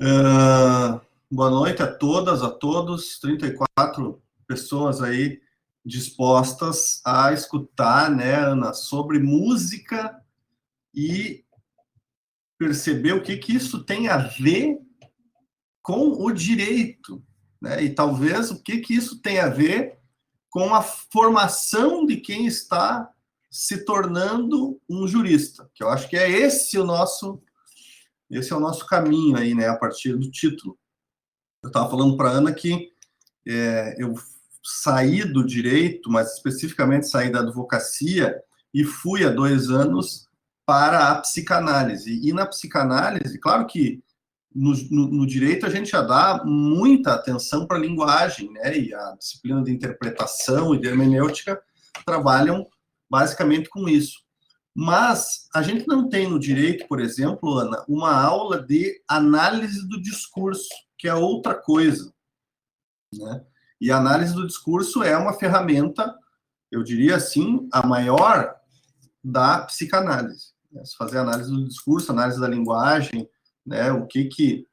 Boa noite a todas, a todos. 34 pessoas aí dispostas a escutar, né, Ana, sobre música e perceber o que isso tem a ver com o direito, né? E talvez o que isso tem a ver com a formação de quem está se tornando um jurista, que eu acho que é esse o nosso caminho aí, né, a partir do título. Eu estava falando para a Ana que eu saí do direito, mas especificamente saí da advocacia e fui há 2 anos para a psicanálise. E na psicanálise, claro que no direito a gente já dá muita atenção para a linguagem, né? E a disciplina de interpretação e de hermenêutica trabalham basicamente com isso. Mas a gente não tem no direito, por exemplo, Ana, uma aula de análise do discurso, que é outra coisa, né? E a análise do discurso é uma ferramenta, eu diria assim, a maior da psicanálise. Né? Se fazer análise do discurso, análise da linguagem, né? O que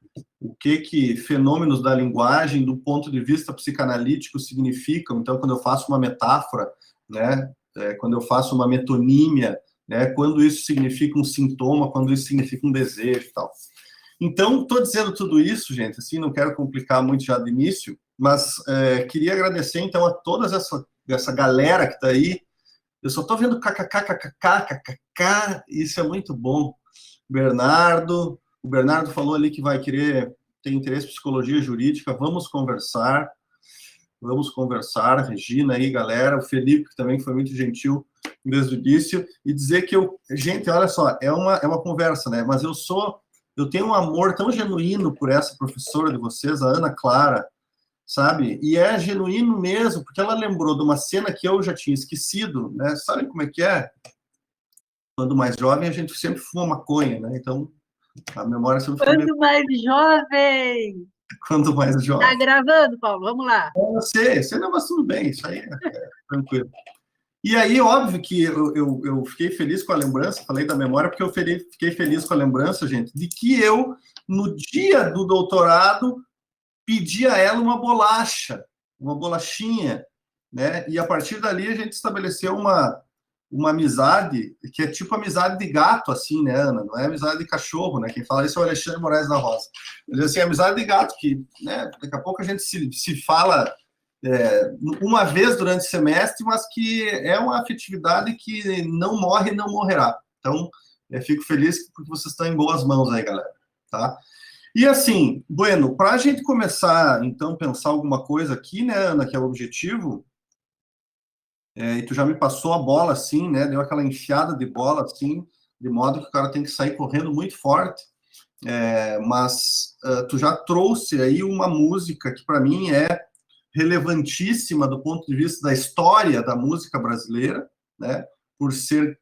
fenômenos da linguagem, do ponto de vista psicanalítico, significam. Então, quando eu faço uma metáfora, né? Quando eu faço uma metonímia, né? Quando isso significa um sintoma, quando isso significa um desejo e tal. Então, estou dizendo tudo isso, gente, assim, não quero complicar muito já de início, mas queria agradecer, então, a toda essa galera que está aí. Eu só estou vendo kkkkkkkk, isso é muito bom. O Bernardo falou ali que vai querer, tem interesse em psicologia jurídica, vamos conversar, Regina aí, galera, o Felipe, que também foi muito gentil desde o início, e dizer que gente, olha só, é uma conversa, né, mas eu tenho um amor tão genuíno por essa professora de vocês, a Ana Clara, sabe? E é genuíno mesmo, porque ela lembrou de uma cena que eu já tinha esquecido, né? Sabe como é que é? Quando mais jovem, a gente sempre fuma maconha, né? Então, a memória sempre fica meio... Quando mais jovem! Quando mais Tá jovem. gravando, Paulo? Vamos lá. Eu sei, não, mas tudo bem, isso aí é tranquilo. E aí, óbvio que eu fiquei feliz com a lembrança, falei da memória, porque eu fiquei feliz com a lembrança, gente, de que eu, no dia do doutorado, pedi a ela uma bolacha, uma bolachinha, né? E a partir dali a gente estabeleceu uma amizade que é tipo amizade de gato, assim, né, Ana? Não é amizade de cachorro, né? Quem fala isso é o Alexandre Moraes da Rosa. Mas assim, amizade de gato, que, né, daqui a pouco a gente se fala uma vez durante o semestre, mas que é uma afetividade que não morre e não morrerá. Então, fico feliz porque vocês estão em boas mãos aí, galera, tá? E assim, Bueno, para a gente começar, então, pensar alguma coisa aqui, né, Ana, que é o objetivo, e tu já me passou a bola, assim, né, deu aquela enfiada de bola, assim, de modo que o cara tem que sair correndo muito forte, mas tu já trouxe aí uma música que, para mim, é relevantíssima do ponto de vista da história da música brasileira, né, por ser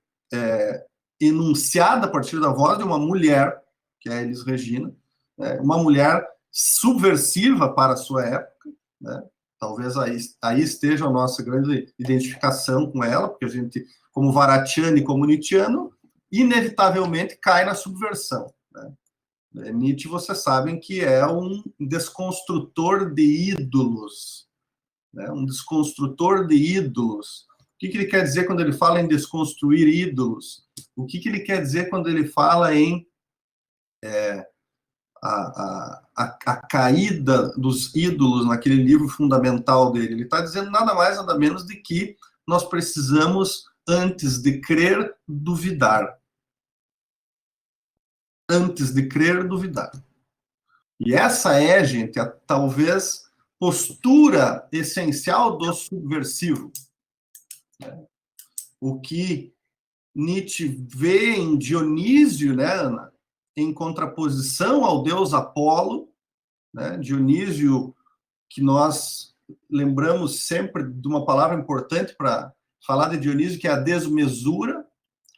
enunciada a partir da voz de uma mulher, que é a Elis Regina, uma mulher subversiva para a sua época, né? Talvez aí esteja a nossa grande identificação com ela, porque a gente, como Varatiano e como Nietzscheano, inevitavelmente cai na subversão, né? Nietzsche, vocês sabem que é um desconstrutor de ídolos, né? Um desconstrutor de ídolos. O que ele quer dizer quando ele fala em desconstruir ídolos? O que ele quer dizer quando ele fala em a caída dos ídolos naquele livro fundamental dele? Ele está dizendo nada mais, nada menos de que nós precisamos, antes de crer, duvidar. Antes de crer, duvidar. E essa é, gente, talvez postura essencial do subversivo. O que Nietzsche vê em Dionísio, né, Ana, em contraposição ao deus Apolo, né, Dionísio, que nós lembramos sempre de uma palavra importante para falar de Dionísio, que é a desmesura,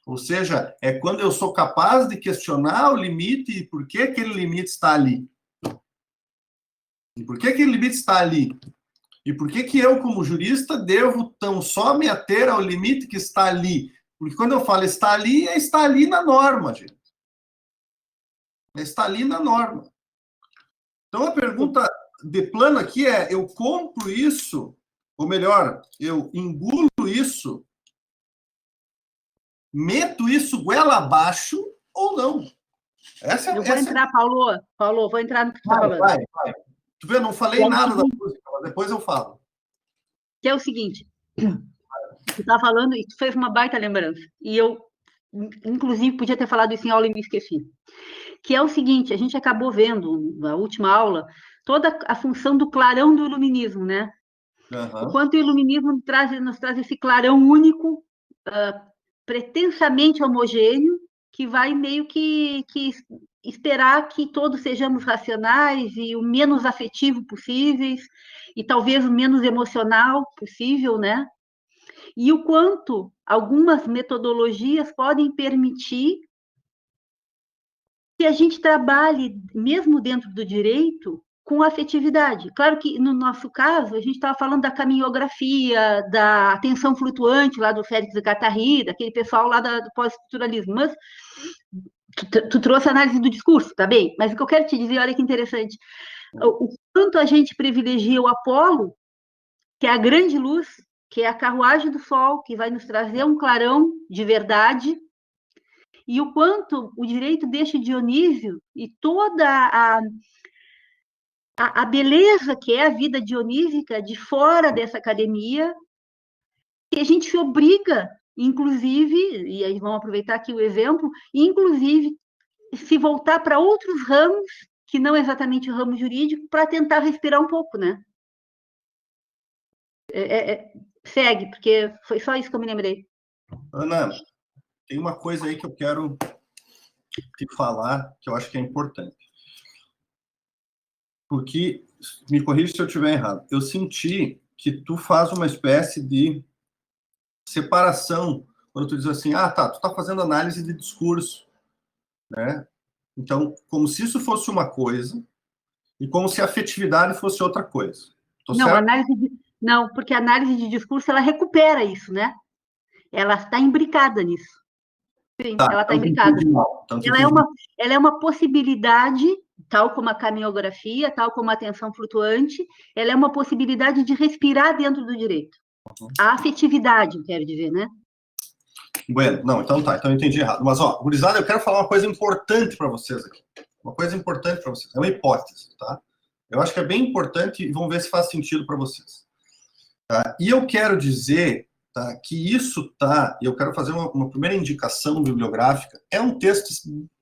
ou seja, é quando eu sou capaz de questionar o limite e por que aquele limite está ali. E por que aquele limite está ali? E por que eu, como jurista, devo tão só me ater ao limite que está ali? Porque quando eu falo está ali na norma, gente. Está ali na norma. Então, a pergunta de plano aqui é, eu compro isso, ou melhor, eu engulo isso, meto isso goela abaixo ou não? Eu vou entrar, Paulo, vou entrar no que tu está falando. Vai. Tu vê, eu não falei nada da música, mas depois eu falo. Que é o seguinte, tu está falando e tu fez uma baita lembrança. E eu, inclusive, podia ter falado isso em aula e me esqueci. Que é o seguinte, a gente acabou vendo, na última aula, toda a função do clarão do iluminismo, né? O quanto o iluminismo nos traz esse clarão único, pretensamente homogêneo, que vai meio que esperar que todos sejamos racionais e o menos afetivo possíveis, e talvez o menos emocional possível, né? E o quanto algumas metodologias podem permitir que a gente trabalhe, mesmo dentro do direito, com afetividade. Claro que, no nosso caso, a gente estava falando da caminhografia, da atenção flutuante, lá do Félix Guattari, daquele pessoal lá do pós-estruturalismo, mas tu trouxe a análise do discurso, tá bem? Mas o que eu quero te dizer, olha que interessante, o quanto a gente privilegia o Apolo, que é a grande luz, que é a carruagem do sol, que vai nos trazer um clarão de verdade, e o quanto o direito deixa Dionísio e toda a beleza que é a vida dionísica de fora dessa academia, que a gente se obriga, inclusive, e aí vamos aproveitar aqui o exemplo, inclusive se voltar para outros ramos, que não exatamente o ramo jurídico, para tentar respirar um pouco, né? Segue, porque foi só isso que eu me lembrei. Ana, tem uma coisa aí que eu quero te falar, que eu acho que é importante. Porque, me corrija se eu estiver errado, eu senti que tu faz uma espécie de separação, quando tu diz assim, tu tá fazendo análise de discurso, né? Então, como se isso fosse uma coisa, e como se a afetividade fosse outra coisa. Tô Não, certo? não, porque a análise de discurso, ela recupera isso, né? Ela está imbricada nisso. Sim, ela está imbricada. Ela é uma possibilidade, tal como a caminhografia, tal como a atenção flutuante, ela é uma possibilidade de respirar dentro do direito. A afetividade, eu quero dizer, né? Bueno, não, então tá, então eu entendi errado. Mas, ó, gurizada, eu quero falar uma coisa importante para vocês aqui. Uma coisa importante para vocês. É uma hipótese, tá? Eu acho que é bem importante e vamos ver se faz sentido para vocês. Tá? E eu quero dizer, tá, que isso tá, e eu quero fazer uma primeira indicação bibliográfica, é um texto,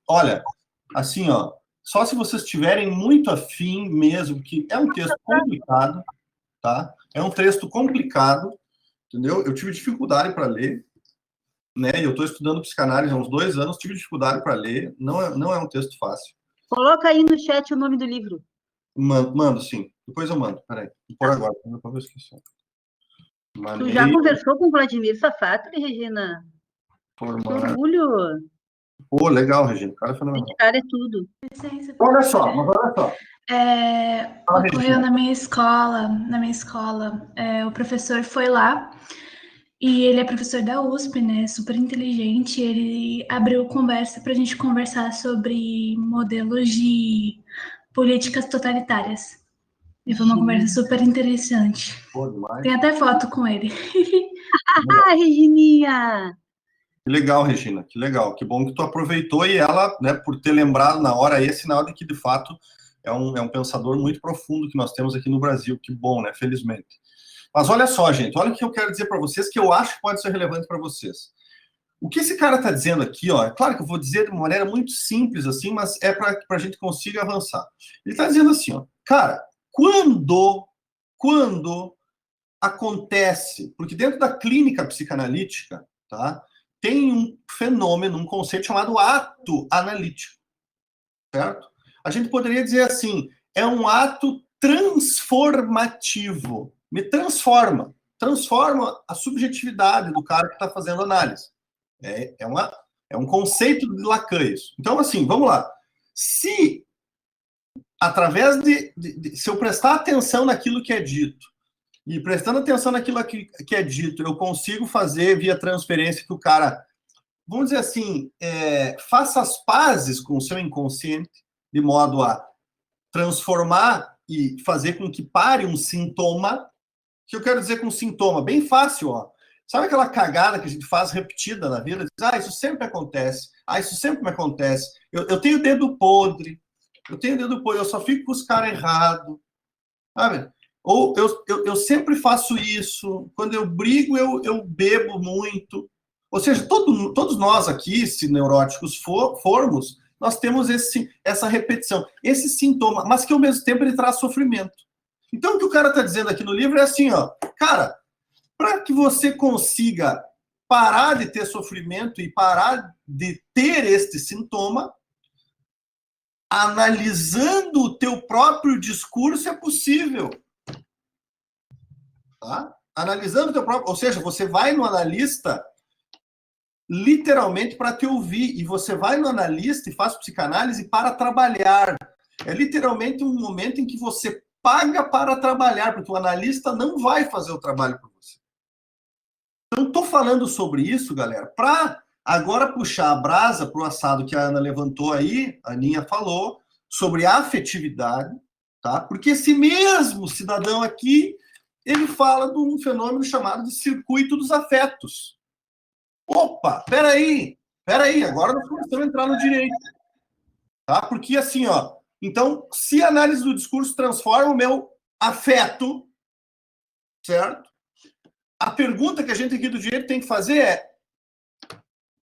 olha, assim, ó, só se vocês tiverem muito afim mesmo, que é um texto complicado, tá? É um texto complicado, entendeu? Eu tive dificuldade para ler, né? Eu estou estudando psicanálise há uns 2 anos, tive dificuldade para ler, não é um texto fácil. Coloca aí no chat o nome do livro. Mando, sim. Depois eu mando. Peraí. Vou pôr agora. Depois eu esqueci. Tu já conversou com o Vladimir Safatli, Regina? Que orgulho! Pô, legal, Regina. O cara é fenomenal. Esse cara é tudo. Olha só. Ocorreu na minha escola, o professor foi lá e ele é professor da USP, né? Super inteligente. Ele abriu conversa para a gente conversar sobre modelos de políticas totalitárias. E foi uma conversa super interessante. Pô, demais. Tem até foto com ele. Regininha! Que legal, Regina. Que legal. Que bom que tu aproveitou e ela, né, por ter lembrado na hora, é sinal de que, de fato, é um pensador muito profundo que nós temos aqui no Brasil. Que bom, né? Felizmente. Mas olha só, gente. Olha o que eu quero dizer para vocês, que eu acho que pode ser relevante para vocês. O que esse cara está dizendo aqui, ó, é claro que eu vou dizer de uma maneira muito simples, assim, mas é para que a gente consiga avançar. Ele está dizendo assim, ó, cara, quando acontece, porque dentro da clínica psicanalítica, tá, tem um fenômeno, um conceito chamado ato analítico, certo? A gente poderia dizer assim, é um ato transformativo, me transforma a subjetividade do cara que está fazendo análise. É um conceito de Lacan isso. Então, assim, vamos lá. Se, através se eu prestar atenção naquilo que é dito, e prestando atenção naquilo que é dito, eu consigo fazer via transferência que o cara, vamos dizer assim, faça as pazes com o seu inconsciente, de modo a transformar e fazer com que pare um sintoma. O que eu quero dizer com sintoma? Bem fácil, ó. Sabe aquela cagada que a gente faz repetida na vida? Diz, isso sempre acontece. Isso sempre me acontece. Eu tenho dedo podre. Eu só fico com os caras errados. Sabe? Ou eu sempre faço isso. Quando eu brigo, eu bebo muito. Ou seja, todos nós aqui, se neuróticos formos, nós temos essa repetição, esse sintoma, mas que ao mesmo tempo ele traz sofrimento. Então, o que o cara está dizendo aqui no livro é assim, ó, cara, para que você consiga parar de ter sofrimento e parar de ter este sintoma, analisando o teu próprio discurso é possível. Tá? Analisando o teu próprio... Ou seja, você vai no analista literalmente para te ouvir, e você vai no analista e faz psicanálise para trabalhar. É literalmente um momento em que você paga para trabalhar, porque o analista não vai fazer o trabalho por você. Então, estou falando sobre isso, galera, para agora puxar a brasa para o assado que a Ana levantou aí, a Aninha falou, sobre a afetividade, tá? Porque esse mesmo cidadão aqui, ele fala de um fenômeno chamado de circuito dos afetos. Opa, peraí, agora nós começamos a entrar no direito. Tá? Porque assim, ó, então, se a análise do discurso transforma o meu afeto, certo? A pergunta que a gente aqui do direito tem que fazer é: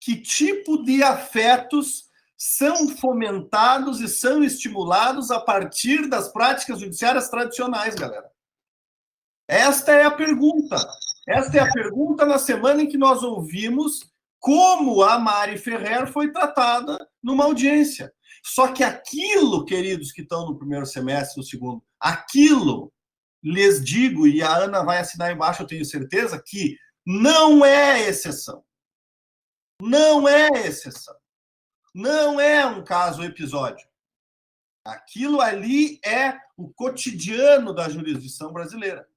que tipo de afetos são fomentados e são estimulados a partir das práticas judiciárias tradicionais, galera? Esta é a pergunta. Esta é a pergunta na semana em que nós ouvimos como a Mari Ferrer foi tratada numa audiência. Só que aquilo, queridos que estão no primeiro semestre, no segundo, aquilo, lhes digo, e a Ana vai assinar embaixo, eu tenho certeza, que não é exceção. Não é exceção. Não é um caso episódio. Aquilo ali é o cotidiano da jurisdição brasileira.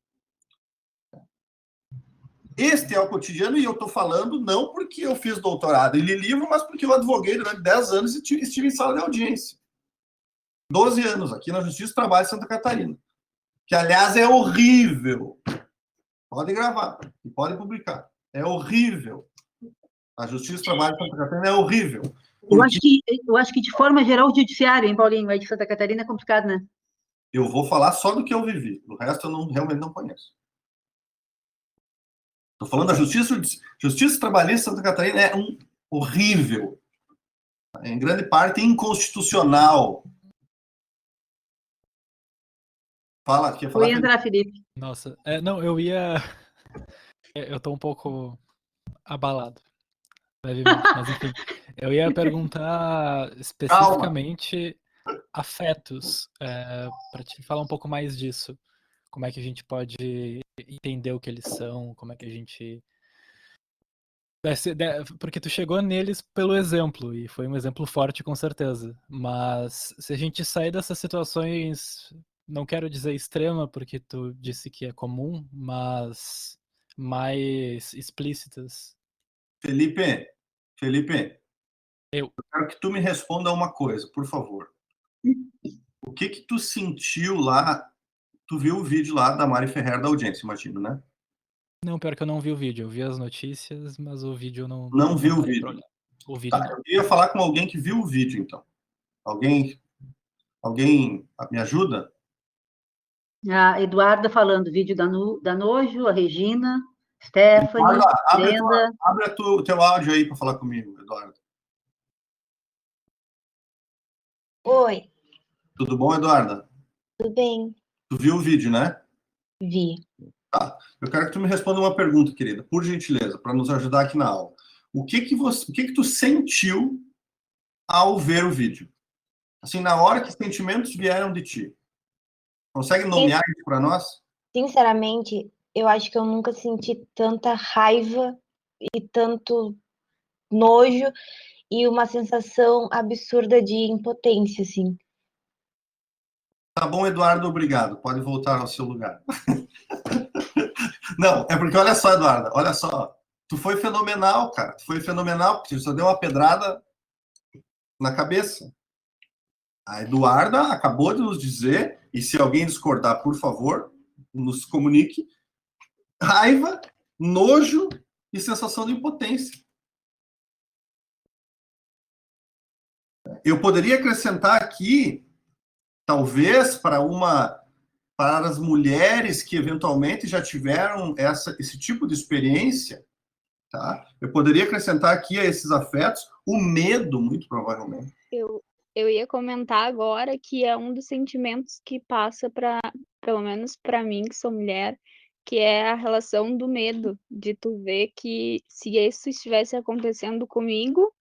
Este é o cotidiano, e eu estou falando não porque eu fiz doutorado e li livro, mas porque eu advoguei durante 10 anos e estive em sala de audiência. 12 anos aqui na Justiça do Trabalho de Santa Catarina. Que, aliás, é horrível. Pode gravar e pode publicar. É horrível. A Justiça do Trabalho de Santa Catarina é horrível. Porque... Eu acho que de forma geral, o judiciário, hein, Paulinho? Aí de Santa Catarina é complicado, né? Eu vou falar só do que eu vivi. O resto eu realmente não conheço. Estou falando da Justiça Trabalhista de Santa Catarina é horrível. Em grande parte inconstitucional. Fala, quer falar? Vou entrar, Felipe. Nossa, não, eu ia... Eu tô um pouco abalado, levemente, mas enfim. Eu ia perguntar especificamente afetos, para te falar um pouco mais disso. Como é que a gente pode entender o que eles são, como é que a gente... Porque tu chegou neles pelo exemplo, e foi um exemplo forte com certeza. Mas se a gente sair dessas situações, não quero dizer extrema, porque tu disse que é comum, mas mais explícitas. Felipe, Eu quero que tu me responda uma coisa, por favor. O que tu sentiu lá? Tu viu o vídeo lá da Mari Ferrer da audiência, imagino, né? Não, pior que eu não vi o vídeo. Eu vi as notícias, mas o vídeo eu não... Não vi o vídeo. O vídeo não. Eu ia falar com alguém que viu o vídeo, então. Alguém me ajuda? A Eduarda falando, vídeo da Nojo, a Regina, Stephanie, Brenda. Abre o teu áudio aí para falar comigo, Eduardo. Oi. Tudo bom, Eduarda? Tudo bem. Tu viu o vídeo, né? Vi. Tá. Eu quero que tu me responda uma pergunta, querida, por gentileza, para nos ajudar aqui na aula. O que tu sentiu ao ver o vídeo? Assim, na hora que sentimentos vieram de ti. Consegue nomear isso para nós? Sinceramente, eu acho que eu nunca senti tanta raiva e tanto nojo e uma sensação absurda de impotência, assim. Tá bom, Eduardo, obrigado. Pode voltar ao seu lugar. Não, é porque, olha só, Eduardo, olha só. Tu foi fenomenal, cara. Tu foi fenomenal, porque tu só deu uma pedrada na cabeça. A Eduarda acabou de nos dizer, e se alguém discordar, por favor, nos comunique, raiva, nojo e sensação de impotência. Eu poderia acrescentar aqui, talvez, para as mulheres que eventualmente já tiveram esse tipo de experiência, tá? Eu poderia acrescentar aqui a esses afetos o medo, muito provavelmente. Eu ia comentar agora que é um dos sentimentos que passa pelo menos para mim, que sou mulher, que é a relação do medo, de tu ver que se isso estivesse acontecendo comigo,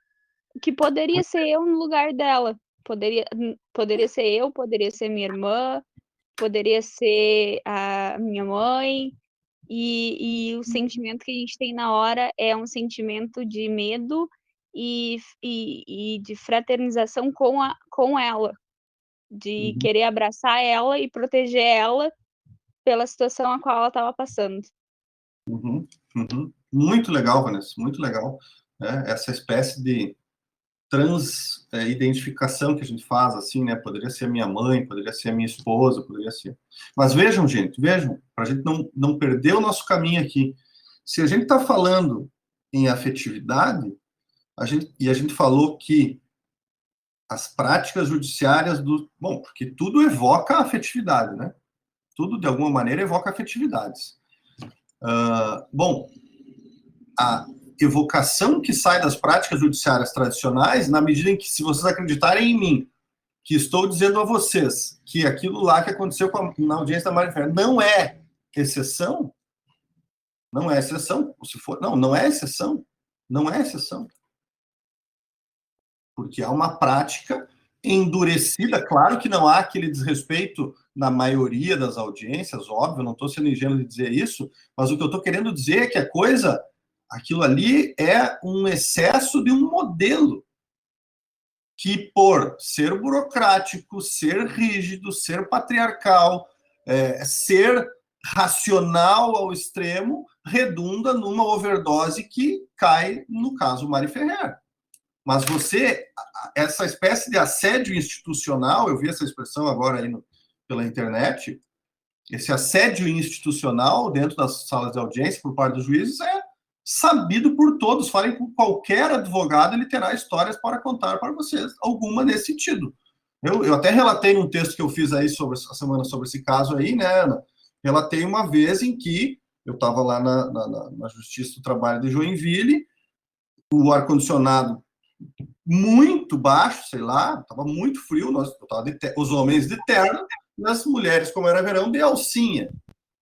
que poderia ser eu no lugar dela. Poderia ser eu, poderia ser minha irmã, poderia ser a minha mãe, e o sentimento que a gente tem na hora é um sentimento de medo e de fraternização com ela, de querer abraçar ela e proteger ela pela situação a qual ela estava passando. Muito legal, Vanessa, muito legal. Essa espécie de transidentificação que a gente faz, assim, né? Poderia ser a minha mãe, poderia ser a minha esposa, poderia ser... Mas vejam, gente, vejam, para a gente não perder o nosso caminho aqui. Se a gente está falando em afetividade, a gente falou que as práticas judiciárias Bom, porque tudo evoca afetividade, né? Tudo, de alguma maneira, evoca afetividades. Bom, a evocação que sai das práticas judiciárias tradicionais, na medida em que, se vocês acreditarem em mim, que estou dizendo a vocês que aquilo lá que aconteceu na audiência da Mário Ferrer não é exceção, não é exceção, se for, não é exceção, não é exceção. Porque há uma prática endurecida, claro que não há aquele desrespeito na maioria das audiências, óbvio, não estou sendo ingênuo de dizer isso, mas o que eu estou querendo dizer é que aquilo ali é um excesso de um modelo que, por ser burocrático, ser rígido, ser patriarcal, ser racional ao extremo, redunda numa overdose que cai no caso Mário Ferrer. Mas essa espécie de assédio institucional, eu vi essa expressão agora aí pela internet, esse assédio institucional dentro das salas de audiência por parte dos juízes é sabido por todos. Falem com qualquer advogado, ele terá histórias para contar para vocês, alguma nesse sentido. Eu até relatei num texto que eu fiz aí a semana sobre esse caso aí, né, Ana? Relatei uma vez em que eu estava lá na Justiça do Trabalho de Joinville, o ar-condicionado muito baixo, sei lá, estava muito frio, os homens de terno, e as mulheres, como era verão, de alcinha,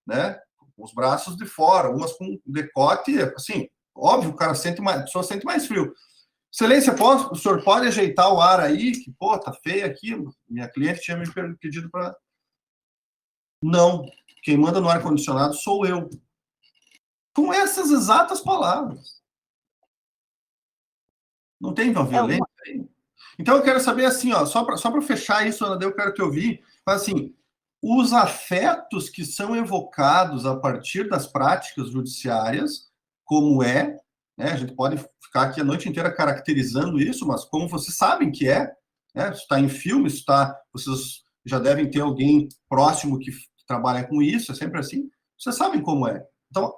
né? Os braços de fora, umas com decote, assim, óbvio, a pessoa sente mais frio. Excelência, o senhor pode ajeitar o ar aí? Que, pô, tá feio aqui. Minha cliente tinha me pedido para... Não, quem manda no ar-condicionado sou eu. Com essas exatas palavras. Não tem violência aí? Então eu quero saber assim, ó, só para fechar isso, Ana, eu quero te ouvir, mas assim, os afetos que são evocados a partir das práticas judiciárias, como né, a gente pode ficar aqui a noite inteira caracterizando isso, mas como vocês sabem que né, isso está em filme, vocês já devem ter alguém próximo que trabalha com isso, é sempre assim, vocês sabem como é. Então,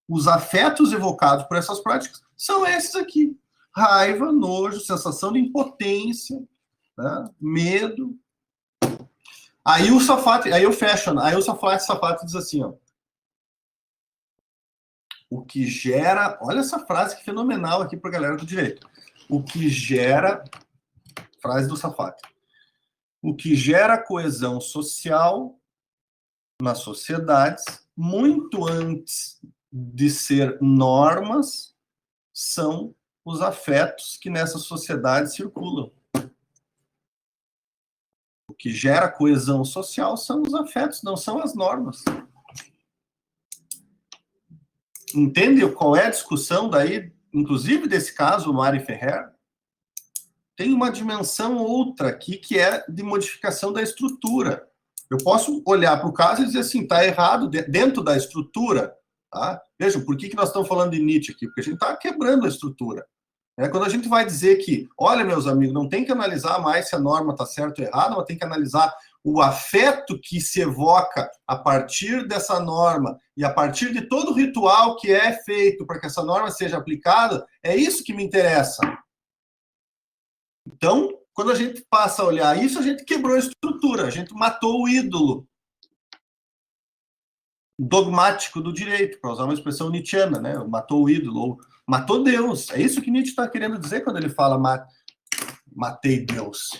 os afetos evocados por essas práticas são esses aqui. Raiva, nojo, sensação de impotência, né? Medo. Aí o Safat, aí eu fecho, aí o Safat diz assim, ó, o que gera, olha essa frase que fenomenal aqui para a galera do direito, o que gera, frase do Safat, o que gera coesão social nas sociedades, muito antes de ser normas, são os afetos que nessa sociedade circulam. O que gera coesão social são os afetos, não são as normas. Entende qual é a discussão daí, inclusive desse caso, Mário Ferrer? Tem uma dimensão outra aqui, que é de modificação da estrutura. Eu posso olhar para o caso e dizer assim, está errado dentro da estrutura. Tá? Vejam, por que nós estamos falando de Nietzsche aqui? Porque a gente está quebrando a estrutura. Quando a gente vai dizer que, olha, meus amigos, não tem que analisar mais se a norma está certa ou errada, mas tem que analisar o afeto que se evoca a partir dessa norma e a partir de todo o ritual que é feito para que essa norma seja aplicada, é isso que me interessa. Então, quando a gente passa a olhar isso, a gente quebrou a estrutura, a gente matou o ídolo dogmático do direito, para usar uma expressão nietzschiana, né? Matou o ídolo, ou matou Deus. É isso que Nietzsche está querendo dizer quando ele fala matei Deus.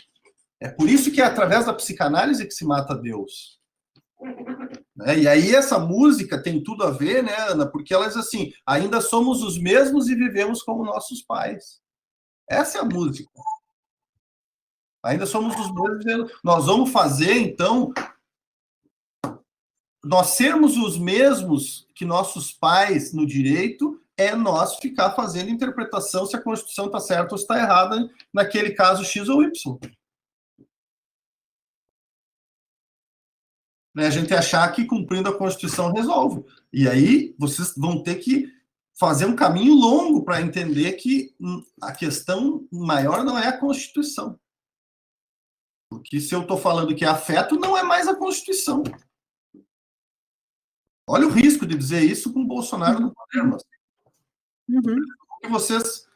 É por isso que é através da psicanálise que se mata Deus. E aí essa música tem tudo a ver, né, Ana? Porque ela diz assim, ainda somos os mesmos e vivemos como nossos pais. Essa é a música. Ainda somos os mesmos. Nós vamos fazer, então, nós sermos os mesmos que nossos pais no direito é nós ficar fazendo interpretação se a Constituição está certa ou está errada, naquele caso X ou Y. A gente achar que cumprindo a Constituição resolve. E aí vocês vão ter que fazer um caminho longo para entender que a questão maior não é a Constituição. Porque se eu estou falando que é afeto, não é mais a Constituição. Olha o risco de dizer isso com o Bolsonaro no poder, mas que vocês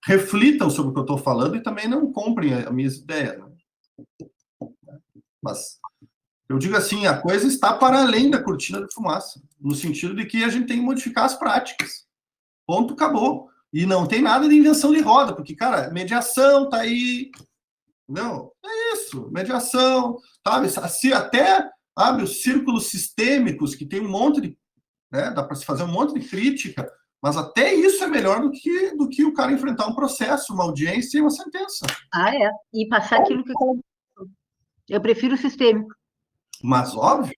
reflitam sobre o que eu estou falando e também não comprem as minhas ideias. Né? Mas eu digo assim, a coisa está para além da cortina de fumaça, no sentido de que a gente tem que modificar as práticas. Ponto, acabou. E não tem nada de invenção de roda, porque, cara, mediação tá aí. Não, é isso, mediação, sabe? Se até abre os círculos sistêmicos, que tem um monte de. Né, dá para se fazer um monte de crítica, mas até isso é melhor do que o cara enfrentar um processo, uma audiência e uma sentença. Ah, é. E passar aquilo que eu prefiro o sistêmico. Mas, óbvio,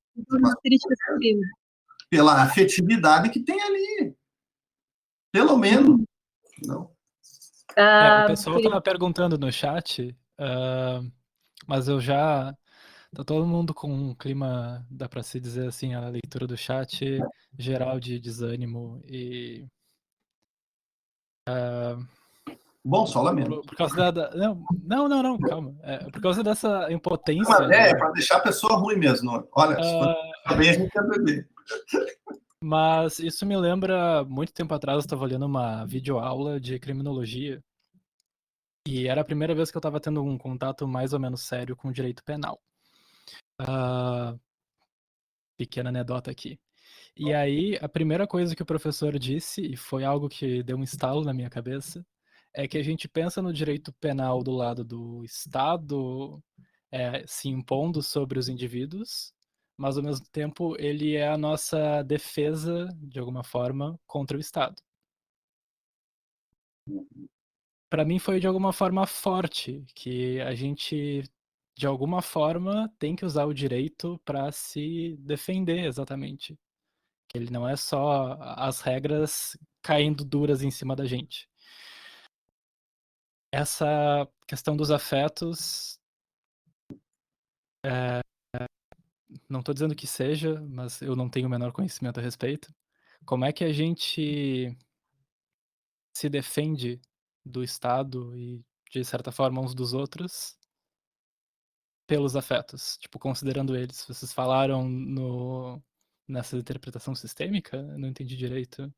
pela afetividade que tem ali. Pelo menos. Não. O pessoal estava perguntando no chat, mas eu já... Tá todo mundo com um clima, dá para se dizer assim, a leitura do chat geral de desânimo e... Bom, só lamento. Por causa Não, calma. Por causa dessa impotência... Uma ideia para deixar a pessoa ruim mesmo. Olha, se for bem, a gente quer beber. Mas isso me lembra, muito tempo atrás, eu estava olhando uma videoaula de criminologia e era a primeira vez que eu estava tendo um contato mais ou menos sério com o direito penal. Pequena anedota aqui. E aí, a primeira coisa que o professor disse, e foi algo que deu um estalo na minha cabeça, é que a gente pensa no direito penal do lado do Estado se impondo sobre os indivíduos, mas ao mesmo tempo ele é a nossa defesa, de alguma forma, contra o Estado. Para mim foi de alguma forma forte, que a gente, de alguma forma, tem que usar o direito para se defender, exatamente. Que ele não é só as regras caindo duras em cima da gente. Essa questão dos afetos, não estou dizendo que seja, mas eu não tenho o menor conhecimento a respeito. Como é que a gente se defende do Estado e, de certa forma, uns dos outros pelos afetos? Tipo, considerando eles. Vocês falaram nessa interpretação sistêmica? Eu não entendi direito.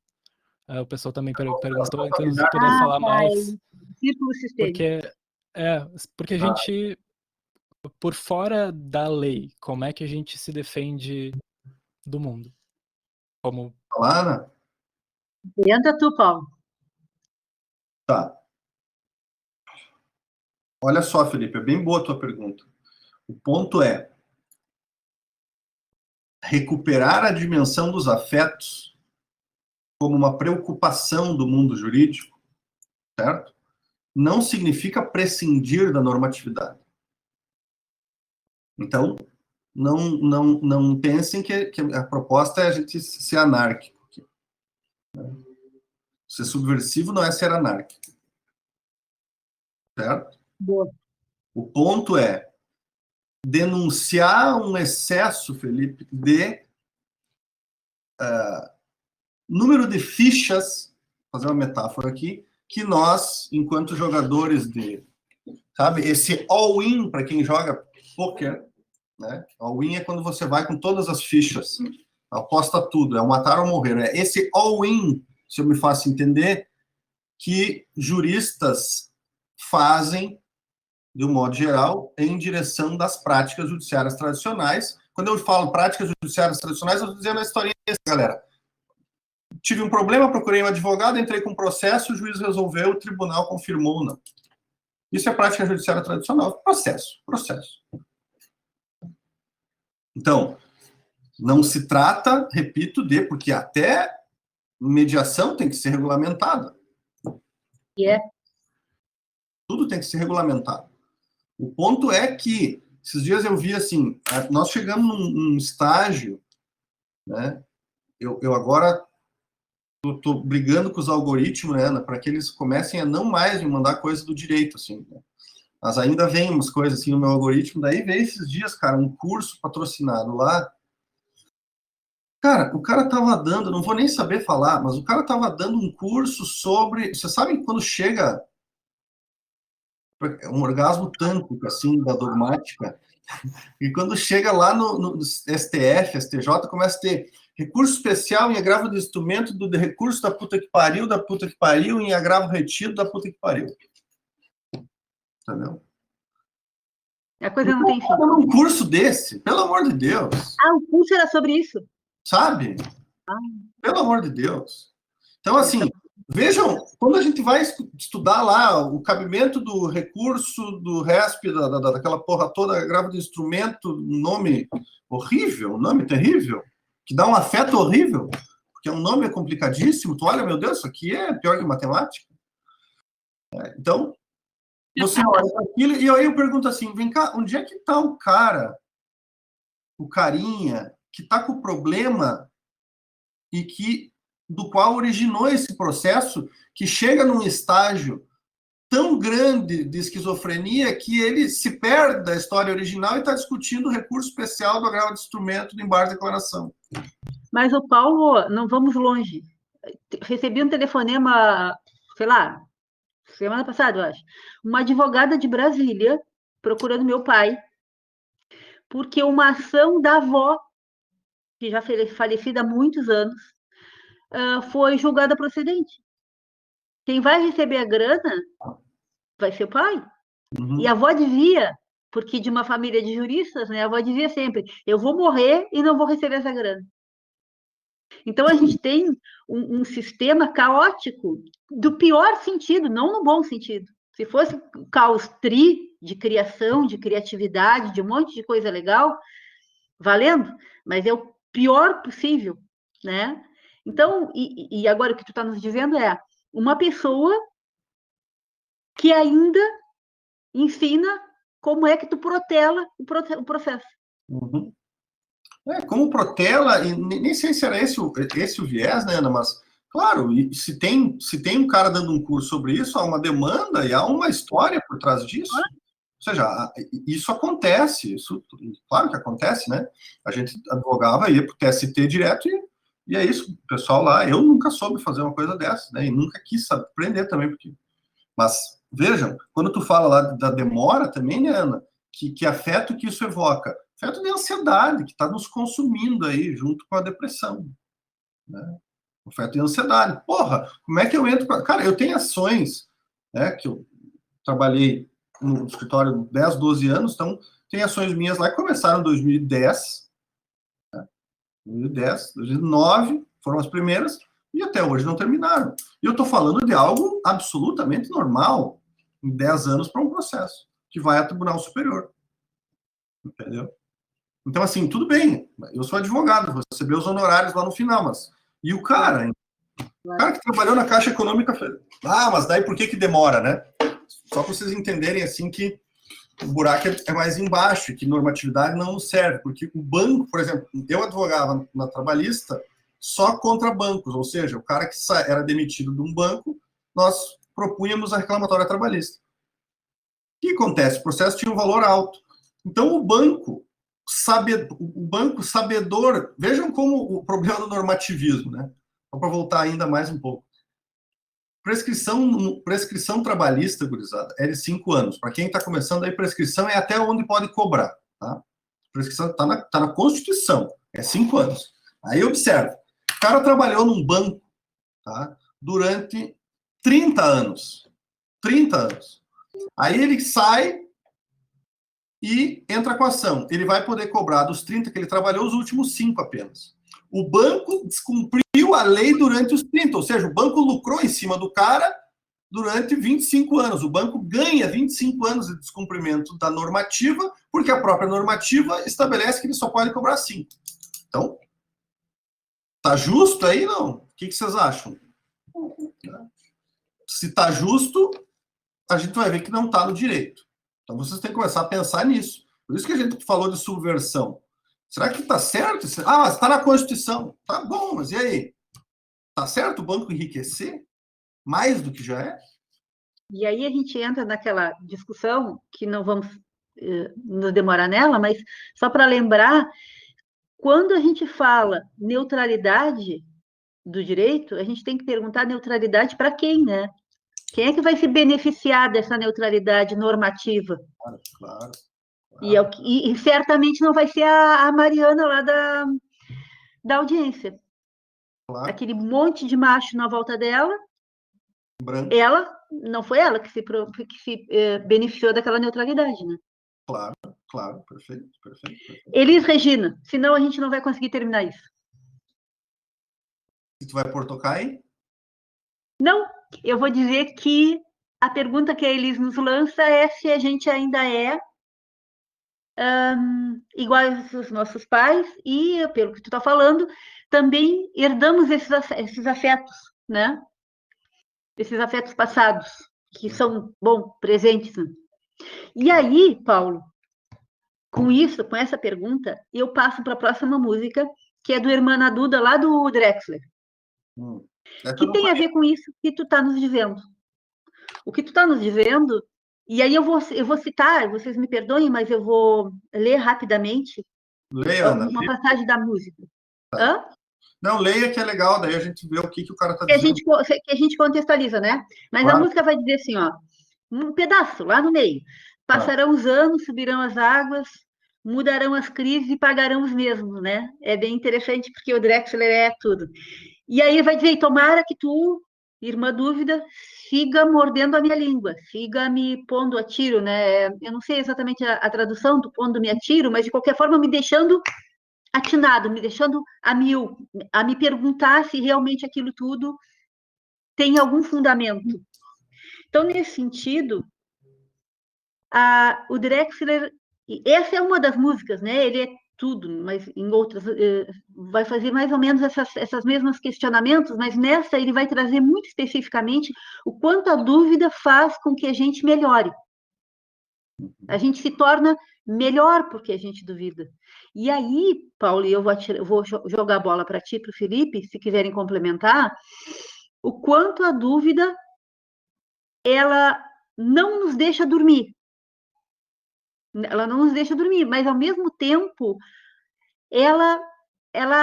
O pessoal também perguntou, então se puder falar mais. Círculo sistêmico. Porque a gente, por fora da lei, como é que a gente se defende do mundo? Como... Clara? Entra tu, Paulo. Tá. Olha só, Felipe, é bem boa a tua pergunta. O ponto é recuperar a dimensão dos afetos como uma preocupação do mundo jurídico, certo? Não significa prescindir da normatividade. Então, não pensem que a proposta é a gente ser anárquico. Ser subversivo não é ser anárquico. Certo? Boa. O ponto é denunciar um excesso, Felipe, de número de fichas, fazer uma metáfora aqui, que nós, enquanto jogadores sabe, esse all-in para quem joga poker, né? All-in é quando você vai com todas as fichas, aposta tudo, é o matar ou morrer. É esse all-in, se eu me faço entender, que juristas fazem, de um modo geral, em direção das práticas judiciárias tradicionais. Quando eu falo práticas judiciárias tradicionais, eu estou dizendo a historinha, galera. Tive um problema, procurei um advogado, entrei com um processo, o juiz resolveu, o tribunal confirmou ou não. Isso é prática judiciária tradicional. Processo. Então, não se trata, repito, porque até mediação tem que ser regulamentada. Tudo tem que ser regulamentado. O ponto é que, esses dias eu vi assim, nós chegamos num estágio, né? Eu agora tô brigando com os algoritmos, né, para que eles comecem a não mais me mandar coisa do direito, assim, né? Mas ainda vem umas coisas assim no meu algoritmo, daí veio esses dias, cara, um curso patrocinado lá. Cara, o cara tava dando, não vou nem saber falar, mas o cara tava dando um curso sobre, você sabe quando chega um orgasmo tântrico, assim, da dogmática, e quando chega lá no STF, STJ, começa a ter recurso especial em agravo do instrumento do recurso da puta que pariu, em agravo retido da puta que pariu. Entendeu? A coisa não tem fim. Um curso desse, pelo amor de Deus. Ah, o curso era sobre isso? Sabe? Pelo amor de Deus. Então, assim, vejam, quando a gente vai estudar lá o cabimento do recurso, do RESP, daquela porra toda, agravo do instrumento, um nome horrível, um nome terrível, que dá um afeto horrível, porque é um nome complicadíssimo. Tu olha, meu Deus, isso aqui é pior que matemática. Então, você olha para aquilo e aí eu pergunto assim, vem cá, onde é que está o cara, o carinha, que está com o problema e do qual originou esse processo, que chega num estágio tão grande de esquizofrenia que ele se perde da história original e está discutindo o recurso especial do agravo de instrumento do embargo de declaração. Mas, o Paulo, não vamos longe. Recebi um telefonema, sei lá, semana passada, eu acho. Uma advogada de Brasília procurando meu pai, porque uma ação da avó, que já foi falecida há muitos anos, foi julgada procedente. Quem vai receber a grana vai ser o pai. Uhum. E a avó dizia, porque de uma família de juristas, né, a avó dizia sempre, eu vou morrer e não vou receber essa grana. Então, a gente tem um sistema caótico do pior sentido, não no bom sentido. Se fosse caos de criação, de criatividade, de um monte de coisa legal, valendo, mas é o pior possível, né? Então, e agora o que tu está nos dizendo é uma pessoa que ainda ensina como é que tu protela o processo. Uhum. Como protela, e nem sei se era esse o viés, né, Ana, mas, claro, se tem um cara dando um curso sobre isso, há uma demanda e há uma história por trás disso. Ou seja, isso acontece, isso, claro que acontece, né? A gente advogava, ia para o TST direto e é isso, o pessoal lá, eu nunca soube fazer uma coisa dessa, né? E nunca quis aprender também, porque... Mas, vejam, quando tu fala lá da demora também, né, Ana, que afeto que isso evoca? Afeto de ansiedade, que está nos consumindo aí, junto com a depressão, né? Afeto de ansiedade. Porra, como é que eu entro... Cara, eu tenho ações, né, que eu trabalhei no escritório 10, 12 anos, então tem ações minhas lá que começaram em 2010, né? 2010, 2009, foram as primeiras, e até hoje não terminaram. E eu estou falando de algo absolutamente normal, em 10 anos para um processo, que vai a Tribunal Superior. Entendeu? Então, assim, tudo bem, eu sou advogado, vou receber os honorários lá no final, mas... E o cara que trabalhou na Caixa Econômica... mas daí por que demora, né? Só para vocês entenderem, assim, que o buraco é mais embaixo, que normatividade não serve, porque o banco, por exemplo, eu advogava na trabalhista só contra bancos, ou seja, o cara que era demitido de um banco, nós propunhamos a reclamatória trabalhista. O que acontece? O processo tinha um valor alto. Então, o banco sabedor, vejam como o problema do normativismo, né? Só para voltar ainda mais um pouco. prescrição trabalhista, gurizada, é de 5 anos. Para quem está começando aí, prescrição é até onde pode cobrar, tá? Prescrição está na Constituição, é 5 anos. Aí observa, o cara trabalhou num banco, tá? Durante 30 anos. 30 anos. Aí ele sai e entra com a ação. Ele vai poder cobrar dos 30 que ele trabalhou os últimos 5 apenas. O banco descumpriu a lei durante os 30, ou seja, o banco lucrou em cima do cara durante 25 anos. O banco ganha 25 anos de descumprimento da normativa, porque a própria normativa estabelece que ele só pode cobrar 5. Então, tá justo aí, não? O que vocês acham? Se tá justo, a gente vai ver que não tá no direito. Então, vocês têm que começar a pensar nisso. Por isso que a gente falou de subversão. Será que tá certo? Ah, mas tá na Constituição. Tá bom, mas e aí? Tá certo o banco enriquecer mais do que já é? E aí a gente entra naquela discussão, que não vamos nos demorar nela, mas só para lembrar, quando a gente fala neutralidade do direito, a gente tem que perguntar neutralidade para quem, né? Quem é que vai se beneficiar dessa neutralidade normativa? Claro. E certamente não vai ser a Mariana lá da audiência. Claro. Aquele monte de macho na volta dela, Branco. não foi ela que se beneficiou daquela neutralidade, né? Claro, perfeito. Elis Regina, senão a gente não vai conseguir terminar isso. E tu vai pôr tocar aí? Não, eu vou dizer que a pergunta que a Elis nos lança é se a gente ainda é iguais aos nossos pais e, pelo que tu está falando, também herdamos esses afetos, né? Esses afetos passados, que são, presentes. Né? E aí, Paulo, com isso, com essa pergunta, eu passo para a próxima música, que é do Hermana Duda, lá do Drexler. Que tem a ver com isso que tu está nos dizendo. O que tu está nos dizendo, e aí eu vou citar, vocês me perdoem, mas eu vou ler rapidamente uma passagem da música. Tá. Não, leia que é legal, daí a gente vê o que o cara está dizendo. Que a gente contextualiza, né? Mas claro. A música vai dizer assim, ó, um pedaço, lá no meio. Passarão os anos, subirão as águas, mudarão as crises e pagarão os mesmos, né? É bem interessante, porque o Drexler é tudo. E aí vai dizer, tomara que tu, irmã dúvida, siga mordendo a minha língua, siga me pondo a tiro, né? Eu não sei exatamente a tradução do pondo-me a tiro, mas de qualquer forma me deixando atinado, me deixando a mil, a me perguntar se realmente aquilo tudo tem algum fundamento. Então, nesse sentido, o Drexler, essa é uma das músicas, né? Ele é tudo, mas em outras vai fazer mais ou menos essas mesmas questionamentos, mas nessa ele vai trazer muito especificamente o quanto a dúvida faz com que a gente melhore. A gente se torna melhor porque a gente duvida. E aí, Paulo, eu vou jogar a bola para ti, para o Felipe, se quiserem complementar, o quanto a dúvida ela não nos deixa dormir. Ela não nos deixa dormir, mas ao mesmo tempo ela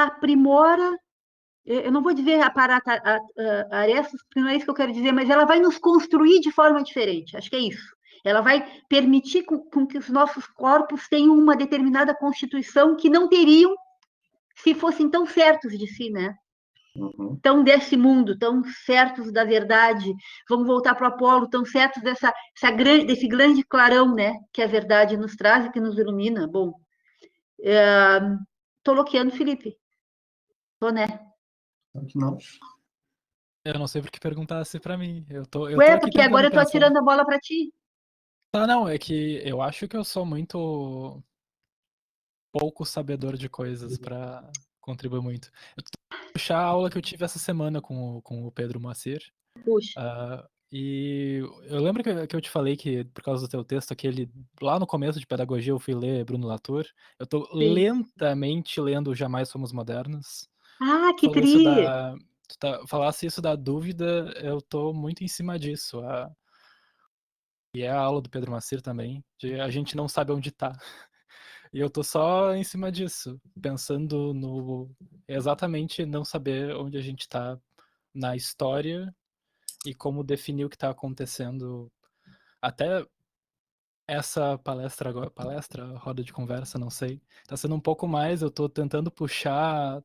aprimora, eu não vou dizer aparar arestas, porque não é isso que eu quero dizer, mas ela vai nos construir de forma diferente, acho que é isso. Ela vai permitir com que os nossos corpos tenham uma determinada constituição que não teriam se fossem tão certos de si, né? Tão desse mundo, tão certos da verdade, vamos voltar para o Apolo, tão certos desse grande clarão, né? Que a verdade nos traz e que nos ilumina. Bom, tô bloqueando, Felipe. Tô, né? Não. Eu não sei por que perguntasse para mim. Eu tô porque agora eu tô atirando a bola para ti. Tá, não, é que eu acho que eu sou muito pouco sabedor de coisas para contribuir muito. Eu vou puxar a aula que eu tive essa semana com o Pedro Moacir. Puxa. E eu lembro que eu te falei que, por causa do teu texto, aquele lá no começo de pedagogia, eu fui ler Bruno Latour. Eu tô lentamente lendo Jamais Somos Modernos. Ah, que tri! Falasse isso da dúvida, eu tô muito em cima disso. E é a aula do Pedro Moacir também, de a gente não sabe onde tá. E eu tô só em cima disso, pensando no exatamente não saber onde a gente tá na história e como definir o que está acontecendo. Até essa palestra agora, roda de conversa, não sei, está sendo um pouco mais, eu estou tentando puxar,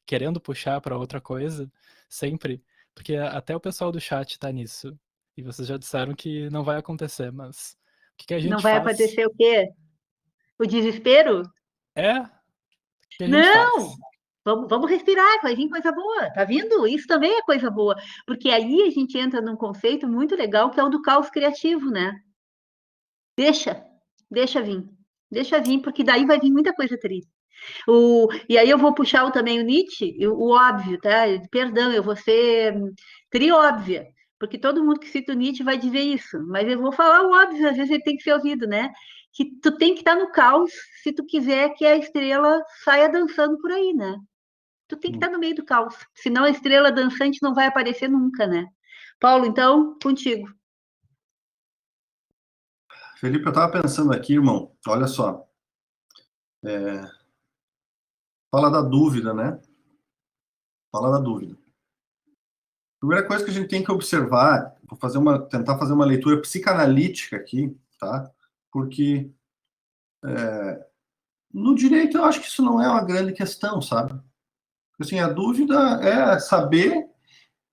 querendo puxar para outra coisa, sempre, porque até o pessoal do chat está nisso, e vocês já disseram que não vai acontecer, mas o que a gente Não vai faz? acontecer o quê? O desespero? O que a gente faz? Não! Vamos respirar, vai vir coisa boa, tá vindo? Isso também é coisa boa, porque aí a gente entra num conceito muito legal que é o do caos criativo, né? Deixa vir, porque daí vai vir muita coisa triste. E aí eu vou puxar também o Nietzsche, o óbvio, tá? Perdão, eu vou ser trióbvia, porque todo mundo que cita o Nietzsche vai dizer isso, mas eu vou falar o óbvio, às vezes ele tem que ser ouvido, né? Que tu tem que estar no caos se tu quiser que a estrela saia dançando por aí, né? Tu tem que estar no meio do caos, senão a estrela dançante não vai aparecer nunca, né? Paulo, então, contigo. Felipe, eu estava pensando aqui, irmão, olha só. Fala da dúvida, né? Fala da dúvida. Primeira coisa que a gente tem que observar, tentar fazer uma leitura psicanalítica aqui, tá? Porque no direito eu acho que isso não é uma grande questão, sabe? Assim, a dúvida é saber,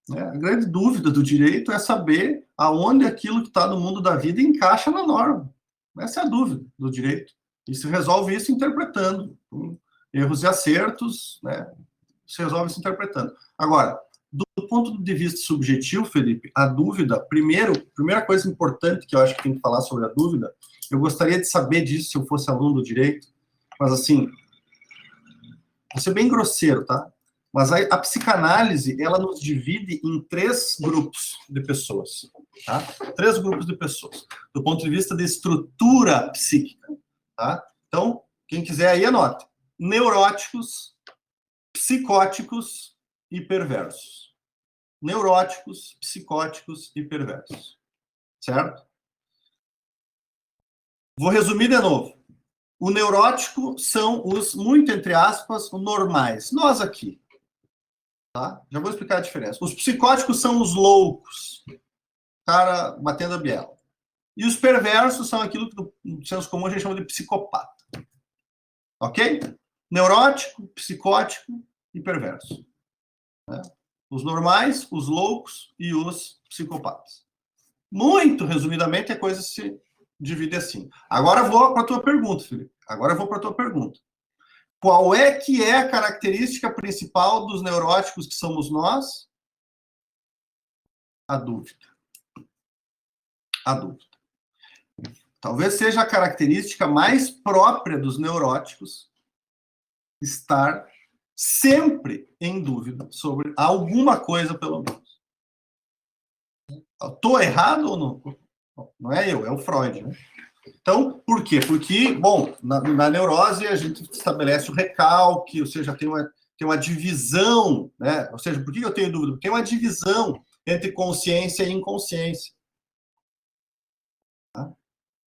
né? A grande dúvida do direito é saber aonde aquilo que está no mundo da vida encaixa na norma. Essa é a dúvida do direito. E se resolve isso interpretando, com erros e acertos, né? Se resolve isso interpretando. Agora, do ponto de vista subjetivo, Felipe, a dúvida, primeira coisa importante que eu acho que tem que falar sobre a dúvida, eu gostaria de saber disso se eu fosse aluno do direito, mas assim, vou ser bem grosseiro, tá? Mas a psicanálise, ela nos divide em 3 grupos de pessoas, tá? 3 grupos de pessoas, do ponto de vista de estrutura psíquica, tá? Então, quem quiser aí, anote. Neuróticos, psicóticos e perversos. Neuróticos, psicóticos e perversos. Certo? Vou resumir de novo. O neurótico são os, muito entre aspas, normais. Nós aqui. Tá? Já vou explicar a diferença. Os psicóticos são os loucos. Cara batendo a biela. E os perversos são aquilo que no senso comum a gente chama de psicopata. Ok? Neurótico, psicótico e perverso. Né? Os normais, os loucos e os psicopatas. Muito resumidamente, a coisa se divide assim. Agora vou para a tua pergunta, Felipe. Qual é que é a característica principal dos neuróticos que somos nós? A dúvida. A dúvida. Talvez seja a característica mais própria dos neuróticos estar sempre em dúvida sobre alguma coisa, pelo menos. Estou errado ou não? Não é eu, é o Freud, né? Então, por quê? Porque, bom, na neurose a gente estabelece o recalque, ou seja, tem uma divisão, né? Ou seja, por que eu tenho dúvida? Porque tem uma divisão entre consciência e inconsciência. Tá?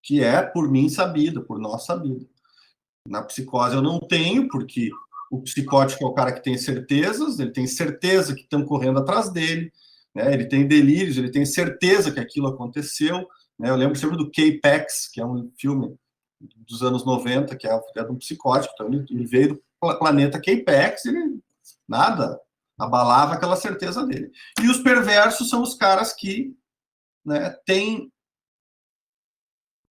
Que é, por mim, sabida, por nós sabida. Na psicose eu não tenho, porque o psicótico é o cara que tem certezas, ele tem certeza que estão correndo atrás dele, né? Ele tem delírios, ele tem certeza que aquilo aconteceu. Né? Eu lembro sempre do K-Pax, que é um filme dos anos 90, que é de um psicótico. Então, ele veio do planeta K-Pax e ele nada abalava aquela certeza dele. E os perversos são os caras que, né, têm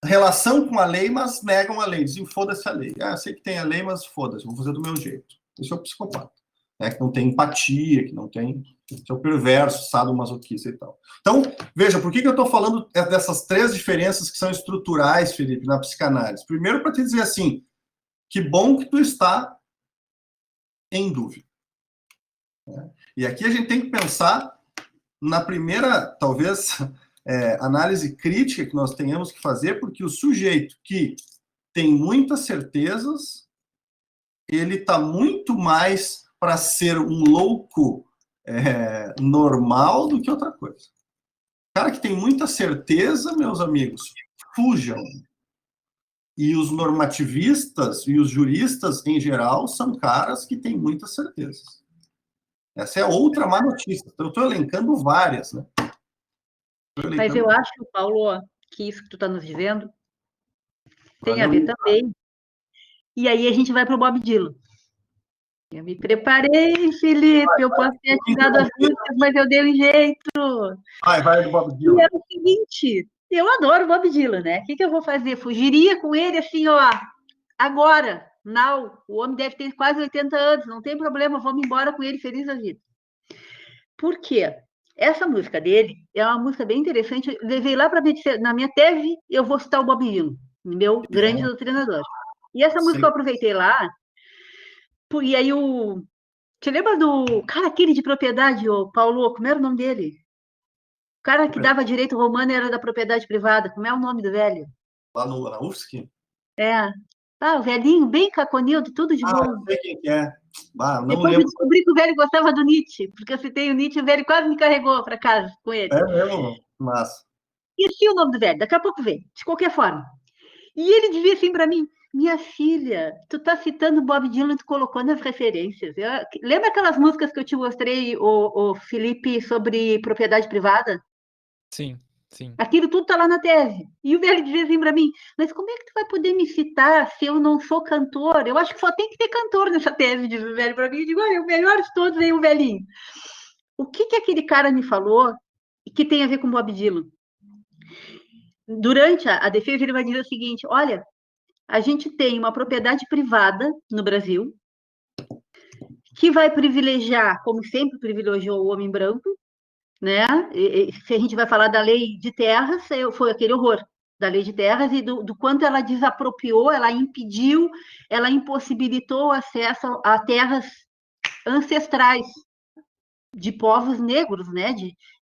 relação com a lei, mas negam a lei, dizem foda-se a lei. Ah, sei que tem a lei, mas foda-se, vou fazer do meu jeito. Esse é o psicopata. Né? Que não tem empatia, que não tem... Esse é o perverso, sadomasoquista e tal. Então, veja, por que eu estou falando dessas 3 diferenças que são estruturais, Felipe, na psicanálise? Primeiro, para te dizer assim, que bom que tu está em dúvida. Né? E aqui a gente tem que pensar na primeira, talvez... análise crítica que nós tenhamos que fazer, porque o sujeito que tem muitas certezas, ele está muito mais para ser um louco normal do que outra coisa. O cara que tem muita certeza, meus amigos, fujam. E os normativistas e os juristas, em geral, são caras que têm muitas certezas. Essa é outra má notícia. Eu estou elencando várias, né? Mas eu acho, Paulo, que isso que tu está nos dizendo tem a ver também. E aí a gente vai para o Bob Dylan. Eu me preparei, Felipe, eu posso ter tirado as músicas, mas eu dei um jeito. Vai do Bob Dylan. E é o seguinte, eu adoro o Bob Dylan, né? O que eu vou fazer? Fugiria com ele assim, ó, agora, now. O homem deve ter quase 80 anos, não tem problema, vamos embora com ele feliz da vida. Por quê? Essa música dele é uma música bem interessante. Eu levei lá para na minha tese, eu vou citar o Bob Dylan, meu grande doutrinador. E essa música eu aproveitei lá, e aí Você lembra do cara aquele de propriedade, o Paulo? Como era o nome dele? O cara que dava direito romano era da propriedade privada. Como é o nome do velho? Lá na UFSC? É. O velhinho, bem caconildo, tudo de bom. Não sei quem que é. Não Depois lembro. eu descobri que o velho gostava do Nietzsche, porque eu citei o Nietzsche e o velho quase me carregou para casa com ele. É mesmo? Massa. Esqueci o nome do velho, daqui a pouco vem, de qualquer forma. E ele dizia assim para mim, minha filha, tu tá citando Bob Dylan e tu colocou nas referências. Lembra aquelas músicas que eu te mostrei, o Felipe, sobre propriedade privada? Sim, sim. Aquilo tudo tá lá na tese. E o velho dizia assim para mim, mas como é que tu vai poder me citar se eu não sou cantor? Eu acho que só tem que ter cantor nessa tese, diz o velho para mim. Eu digo, olha, o melhor de todos é o velhinho. O que aquele cara me falou que tem a ver com Bob Dylan? Durante a defesa, ele vai dizer o seguinte, olha, a gente tem uma propriedade privada no Brasil que vai privilegiar, como sempre privilegiou o homem branco, né? Se a gente vai falar da lei de terras, foi aquele horror da lei de terras e do quanto ela desapropriou, ela impediu, ela impossibilitou o acesso a terras ancestrais de povos negros, né?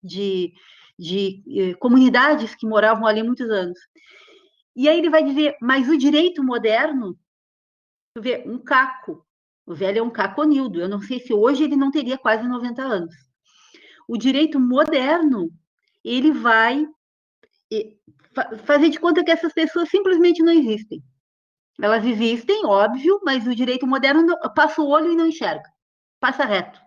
De comunidades que moravam ali há muitos anos. E aí ele vai dizer, mas o direito moderno, tu vê, um caco, o velho é um caconildo, eu não sei se hoje ele não teria quase 90 anos. O direito moderno, ele vai fazer de conta que essas pessoas simplesmente não existem. Elas existem, óbvio, mas o direito moderno passa o olho e não enxerga, passa reto.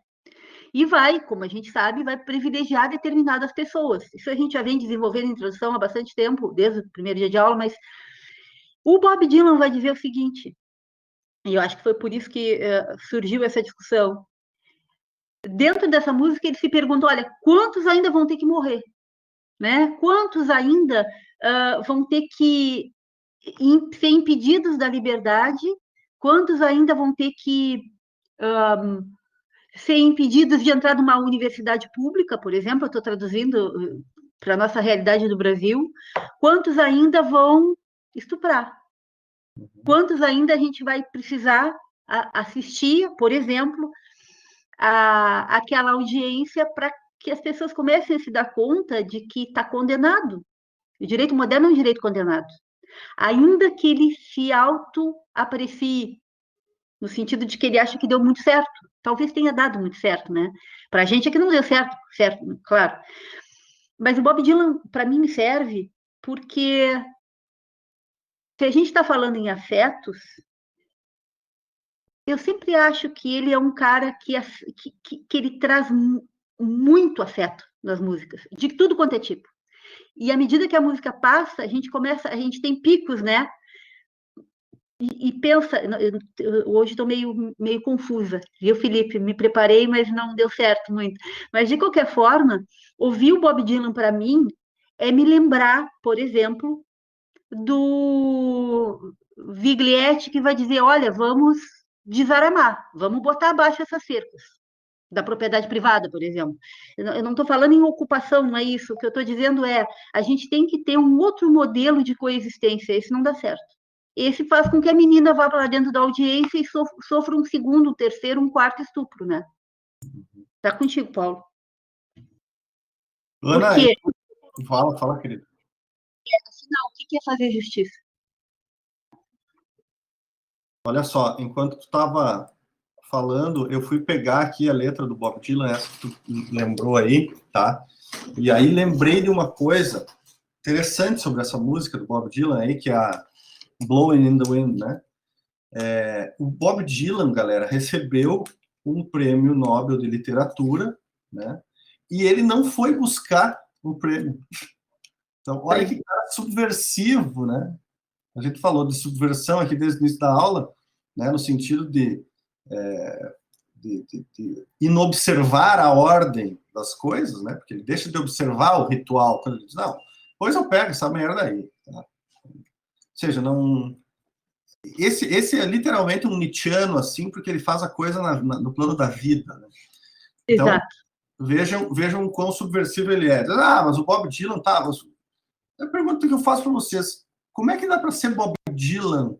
E vai, como a gente sabe, vai privilegiar determinadas pessoas. Isso a gente já vem desenvolvendo em introdução há bastante tempo, desde o primeiro dia de aula, mas o Bob Dylan vai dizer o seguinte, e eu acho que foi por isso que surgiu essa discussão. Dentro dessa música, ele se pergunta, olha, quantos ainda vão ter que morrer? Né? Quantos ainda vão ter que ser impedidos da liberdade? Quantos ainda vão ter que ser impedidos de entrar numa universidade pública, por exemplo? Eu estou traduzindo para a nossa realidade do Brasil. Quantos ainda vão estuprar? Quantos ainda a gente vai precisar assistir, por exemplo, àquela audiência para que as pessoas comecem a se dar conta de que está condenado. O direito moderno é um direito condenado. Ainda que ele se auto-aprecie, no sentido de que ele acha que deu muito certo. Talvez tenha dado muito certo, né? Para a gente é que não deu certo, claro. Mas o Bob Dylan, para mim, me serve porque se a gente está falando em afetos, eu sempre acho que ele é um cara que ele traz muito afeto nas músicas, de tudo quanto é tipo. E à medida que a música passa, a gente tem picos, né? E pensa, hoje estou meio confusa, viu, Felipe? Me preparei, mas não deu certo muito. Mas, de qualquer forma, ouvir o Bob Dylan, para mim, é me lembrar, por exemplo, do Viglietti, que vai dizer, olha, vamos desaramar, vamos botar abaixo essas cercas da propriedade privada, por exemplo. Eu não estou falando em ocupação, não é isso. O que eu estou dizendo é, a gente tem que ter um outro modelo de coexistência, esse não dá certo. Esse faz com que a menina vá para dentro da audiência e sofra um segundo, um terceiro, um quarto estupro, né? Tá contigo, Paulo. Ana, fala, querido. Afinal, o que é fazer justiça? Olha só, enquanto tu estava falando, eu fui pegar aqui a letra do Bob Dylan, essa que tu lembrou aí, tá? E aí lembrei de uma coisa interessante sobre essa música do Bob Dylan aí, que é a Blowing in the Wind, né? O Bob Dylan, galera, recebeu um prêmio Nobel de Literatura, né? E ele não foi buscar o prêmio. Então, olha que cara subversivo, né? A gente falou de subversão aqui desde o início da aula, né, no sentido de inobservar a ordem das coisas, né? Porque ele deixa de observar o ritual. Quando ele diz, não, depois eu pego essa merda aí. Tá? Ou seja, não... Esse é literalmente um nietzschiano, assim, porque ele faz a coisa no plano da vida. Né? Então, Exato. vejam o quão subversivo ele é. Ah, mas o Bob Dylan tá... A pergunta que eu faço para vocês, como é que dá para ser Bob Dylan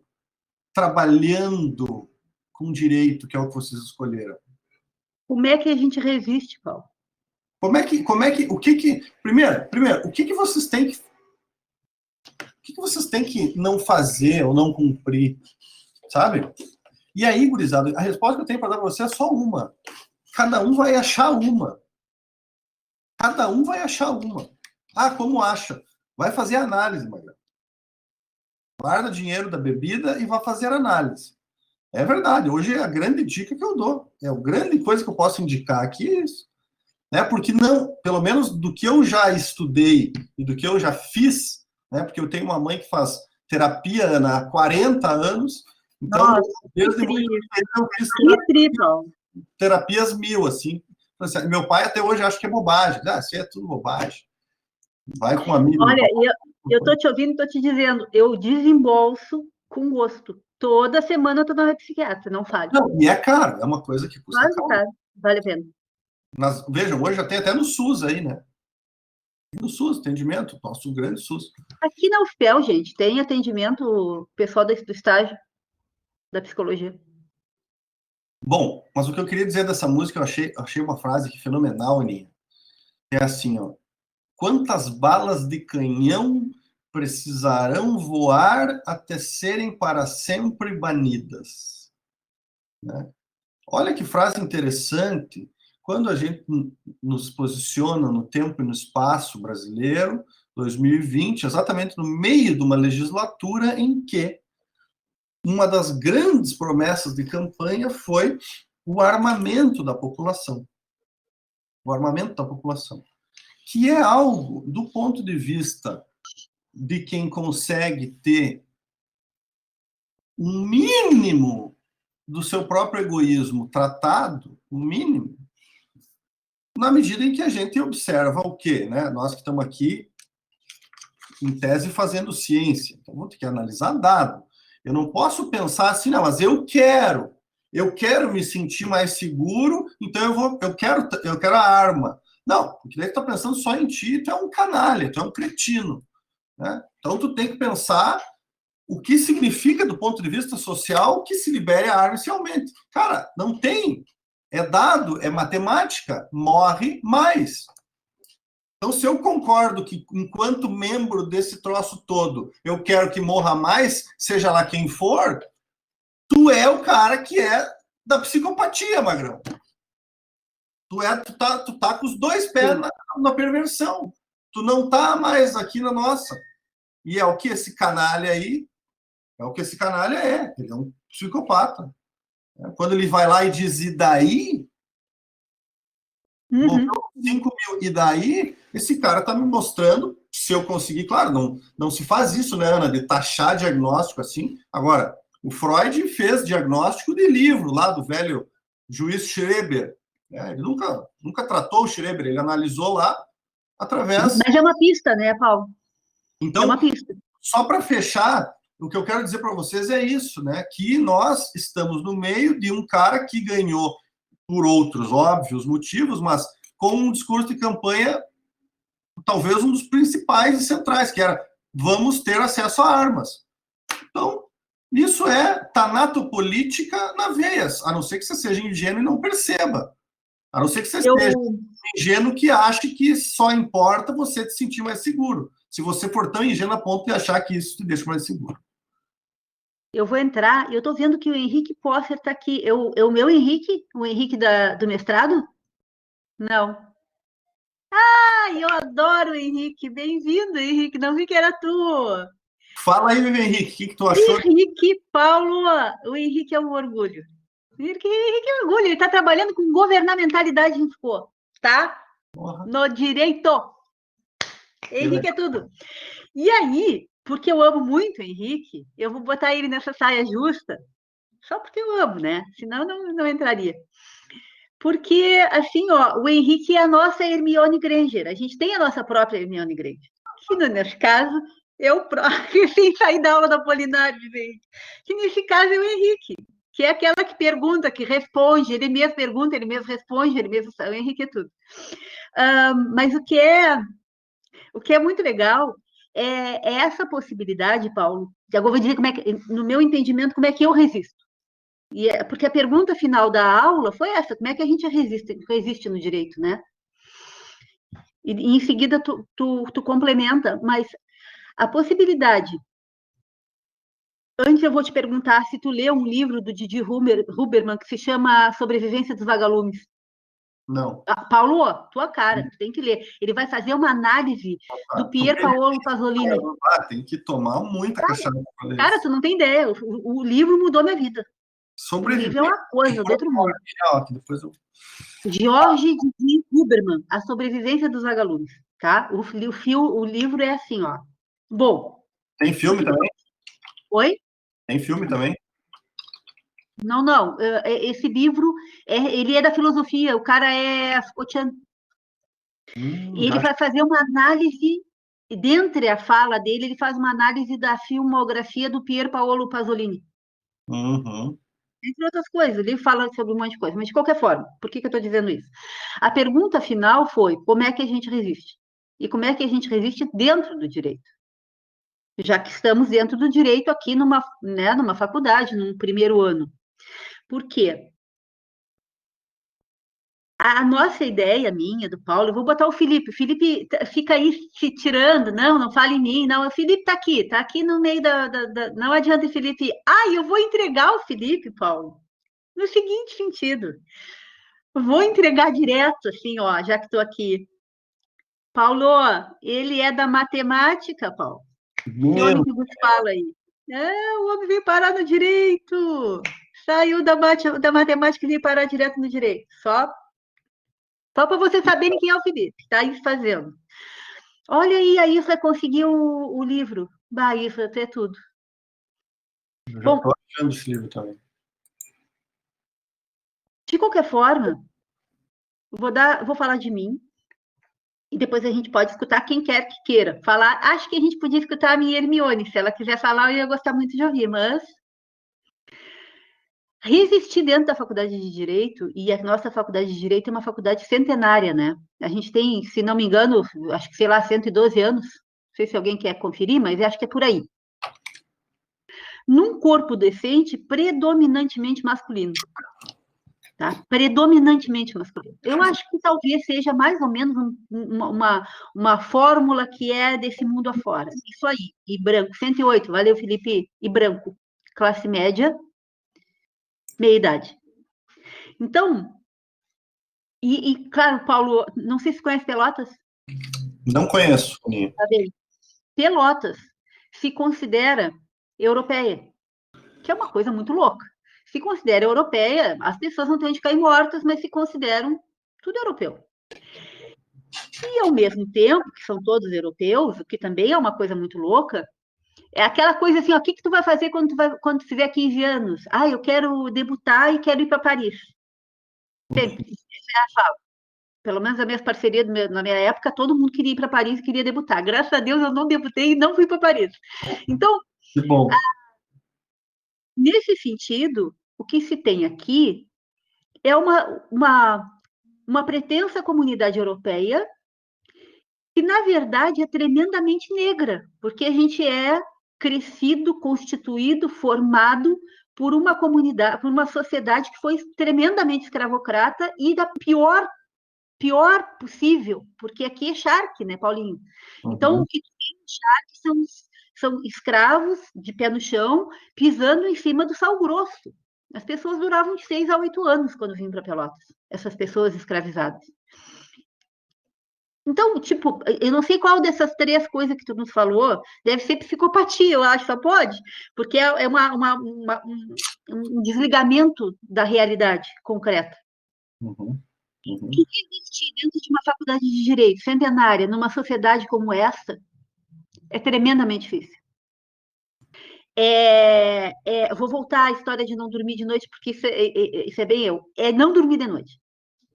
trabalhando com direito, que é o que vocês escolheram? Como é que a gente resiste, Paulo? Primeiro, o que vocês têm que não fazer ou não cumprir, sabe? E aí, gurizada, a resposta que eu tenho para dar para você é só uma. Cada um vai achar uma. Cada um vai achar uma. Ah, como acha? Vai fazer análise, Magrão. Guarda dinheiro da bebida e vai fazer análise. É verdade. Hoje é a grande dica que eu dou. É a grande coisa que eu posso indicar aqui é isso. Né? Porque não, pelo menos do que eu já estudei e do que eu já fiz, né? Porque eu tenho uma mãe que faz terapia, Ana, há 40 anos. Então, Nossa, desde que muito tempo eu fiz Paulo. terapias 1000, assim. Meu pai até hoje acha que é bobagem. Ah, isso é tudo bobagem. Vai com um amigo. Olha, eu tô te ouvindo, tô te dizendo, eu desembolso com gosto. Toda semana eu tô na psiquiatra, não fale. Não, e é caro, é uma coisa que custa Claro, caro. tá. Vale a pena. Vejam, hoje já tem até no SUS aí, né? No SUS, atendimento, nosso grande SUS. Aqui na UFPEL, gente, tem atendimento pessoal do estágio da psicologia. Bom, mas o que eu queria dizer dessa música, eu achei uma frase que fenomenal, Aninha. É assim, ó. Quantas balas de canhão precisarão voar até serem para sempre banidas? Né? Olha que frase interessante. Quando a gente nos posiciona no tempo e no espaço brasileiro, 2020, exatamente no meio de uma legislatura em que uma das grandes promessas de campanha foi o armamento da população. O armamento da população. Que é algo, do ponto de vista de quem consegue ter um mínimo do seu próprio egoísmo tratado, o mínimo, na medida em que a gente observa o quê? Né? Nós que estamos aqui, em tese, fazendo ciência. Então, vamos ter que analisar dado. Eu não posso pensar assim, não, mas eu quero me sentir mais seguro, então eu quero a arma. Não, porque daí tu está pensando só em ti, tu é um canalha, tu é um cretino. Né? Então, tu tem que pensar o que significa, do ponto de vista social, que se libere a arma e se aumente. Cara, não tem. É dado, é matemática, morre mais. Então, se eu concordo que, enquanto membro desse troço todo, eu quero que morra mais, seja lá quem for, tu é o cara que é da psicopatia, Magrão. Tu tá com os dois pés na perversão. Tu não tá mais aqui na nossa. E é o que esse canalha aí, ele é um psicopata. Quando ele vai lá e diz, e daí? Morreu 5 mil, e daí? Esse cara tá me mostrando, se eu conseguir, claro, não se faz isso, né, Ana, de taxar diagnóstico assim. Agora, o Freud fez diagnóstico de livro lá do velho juiz Schreber. Ele nunca tratou o Schreber, ele analisou lá através... Mas é uma pista, né, Paulo? Então, é uma pista. Só para fechar, o que eu quero dizer para vocês é isso, né? Que nós estamos no meio de um cara que ganhou, por outros óbvios motivos, mas com um discurso de campanha, talvez um dos principais e centrais, que era vamos ter acesso a armas. Então, isso é tanatopolítica na veias, a não ser que você seja ingênuo e não perceba. A não ser que você seja ingênuo que ache que só importa você te sentir mais seguro. Se você for tão ingênuo a ponto de achar que isso te deixa mais seguro. Eu vou entrar, eu estou vendo que o Henrique Posser está aqui. O meu Henrique? O Henrique do mestrado? Não. Ah, eu adoro o Henrique. Bem-vindo, Henrique. Não vi que era tu. Fala aí, Henrique, o que tu achou? Henrique Paulo, o Henrique é um orgulho. Henrique é um orgulho. Ele está trabalhando com governamentalidade em FO, tá? Porra. No direito. Henrique é tudo. E aí, porque eu amo muito o Henrique, eu vou botar ele nessa saia justa, só porque eu amo, né? Senão não entraria. Porque, assim, ó, o Henrique é a nossa Hermione Granger. A gente tem a nossa própria Hermione Granger. Que, nesse caso, eu próprio, sem sair da aula da Apolinário, gente. Que, nesse caso, é o Henrique. Que é aquela que pergunta, que responde. Ele mesmo pergunta, ele mesmo responde, ele mesmo... O Henrique é tudo. Mas o que é muito legal é essa possibilidade, Paulo. Agora eu vou dizer como é que, no meu entendimento, como é que eu resisto. Porque a pergunta final da aula foi essa: como é que a gente resiste no direito, né? E em seguida tu complementa, mas a possibilidade. Antes eu vou te perguntar se tu leu um livro do Didi Huberman que se chama Sobrevivência dos Vagalumes. Não. Paulo, tua cara, tu tem que ler. Ele vai fazer uma análise do Pier Paolo Pasolini. Tem que tomar muita cachaça. Cara, tu não tem ideia. O livro mudou minha vida. O livro é uma coisa do outro mundo. Depois eu... Jorge Didi Huberman, A Sobrevivência dos Vagalumes. Tá? O livro é assim, ó. Bom. Tem filme também? Oi? Tem filme também? Não. Esse livro, ele é da filosofia. O cara é Scotian. E ele vai fazer uma análise, dentre a fala dele, ele faz uma análise da filmografia do Pier Paolo Pasolini. Entre outras coisas, ele fala sobre um monte de coisa. Mas, de qualquer forma, por que eu estou dizendo isso? A pergunta final foi: como é que a gente resiste? E como é que a gente resiste dentro do direito? Já que estamos dentro do direito aqui numa faculdade, num primeiro ano. Por quê? A nossa ideia, minha, do Paulo, eu vou botar o Felipe. O Felipe fica aí se tirando, não fala em mim, não. O Felipe está aqui no meio Não adianta o Felipe. Eu vou entregar o Felipe, Paulo, no seguinte sentido. Vou entregar direto, assim, ó, já que estou aqui. Paulo, ele é da matemática, Paulo. Esse homem que você fala aí. O homem veio parar no direito. Saiu da matemática e veio parar direto no direito. Só para vocês saberem quem é o Felipe, está aí fazendo. Olha aí, a Isla conseguiu o livro. Isla, até tudo. Eu já estou achando esse livro também. De qualquer forma, vou falar de mim, e depois a gente pode escutar quem quer que queira falar. Acho que a gente podia escutar a minha Hermione. Se ela quiser falar, eu ia gostar muito de ouvir, mas... Resistir dentro da faculdade de Direito, e a nossa faculdade de Direito é uma faculdade centenária, né? A gente tem, se não me engano, acho que, 112 anos. Não sei se alguém quer conferir, mas acho que é por aí. Num corpo docente predominantemente masculino. Tá? Predominantemente masculino. Eu acho que talvez seja mais ou menos uma fórmula que é desse mundo afora. Isso aí. E branco, 108. Valeu, Felipe. E branco. Classe média, meia-idade. Então, claro, Paulo, não sei se conhece Pelotas. Não conheço. Tá bem. Pelotas se considera europeia, que é uma coisa muito louca. Se considera europeia, as pessoas não têm onde cair mortas, mas se consideram tudo europeu. E, ao mesmo tempo, que são todos europeus, o que também é uma coisa muito louca, é aquela coisa assim, ó, o que tu vai fazer quando tu fizer 15 anos? Eu quero debutar e quero ir para Paris. Sempre. Essa é a fala. Pelo menos a minha parceria na minha época, todo mundo queria ir para Paris e queria debutar. Graças a Deus eu não debutei e não fui para Paris. Então, que bom. Nesse sentido, o que se tem aqui é uma pretensa comunidade europeia que, na verdade, é tremendamente negra, porque a gente é crescido, constituído, formado por uma comunidade, por uma sociedade que foi tremendamente escravocrata e da pior possível, porque aqui é charque, né, Paulinho? Então, o que tem no charque são escravos de pé no chão, pisando em cima do sal grosso. As pessoas duravam de 6 a 8 anos quando vinham para Pelotas, essas pessoas escravizadas. Então, tipo, eu não sei qual dessas 3 coisas que tu nos falou, deve ser psicopatia, eu acho, só pode, porque é um desligamento da realidade concreta. Que existir dentro de uma faculdade de direito centenária, numa sociedade como essa, é tremendamente difícil. Vou voltar à história de não dormir de noite, porque isso é bem eu. É não dormir de noite.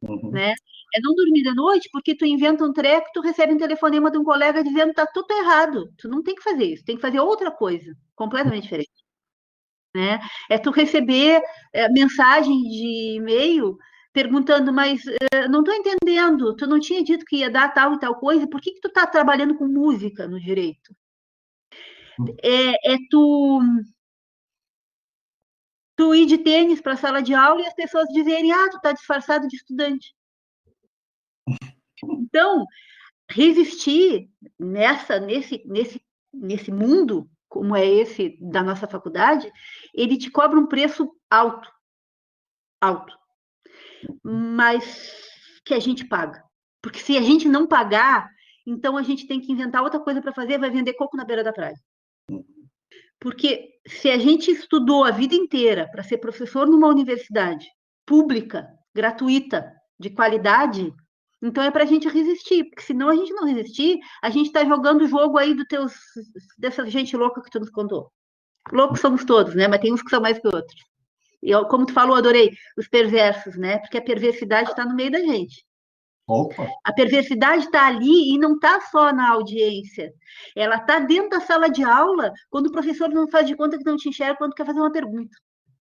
Né? É não dormir de noite porque tu inventa um treco, tu recebe um telefonema de um colega dizendo que tá tudo errado. Tu não tem que fazer isso, tem que fazer outra coisa, completamente diferente. Né? É tu receber mensagem de e-mail perguntando, mas não estou entendendo, tu não tinha dito que ia dar tal e tal coisa, por que tu está trabalhando com música no direito? Tu ir de tênis para a sala de aula e as pessoas dizerem, tu está disfarçado de estudante. Então, resistir nesse mundo, como é esse da nossa faculdade, ele te cobra um preço alto, mas que a gente paga. Porque se a gente não pagar, então a gente tem que inventar outra coisa para fazer, vai vender coco na beira da praia. Porque se a gente estudou a vida inteira para ser professor numa universidade pública, gratuita, de qualidade, então é para a gente resistir, porque senão a gente não resistir, a gente está jogando o jogo aí dessa gente louca que tu nos contou. Loucos somos todos, né? Mas tem uns que são mais que outros. E como tu falou, adorei os perversos, né? Porque a perversidade está no meio da gente. Opa. A perversidade está ali e não está só na audiência. Ela está dentro da sala de aula, quando o professor não faz de conta que não te enxerga quando quer fazer uma pergunta.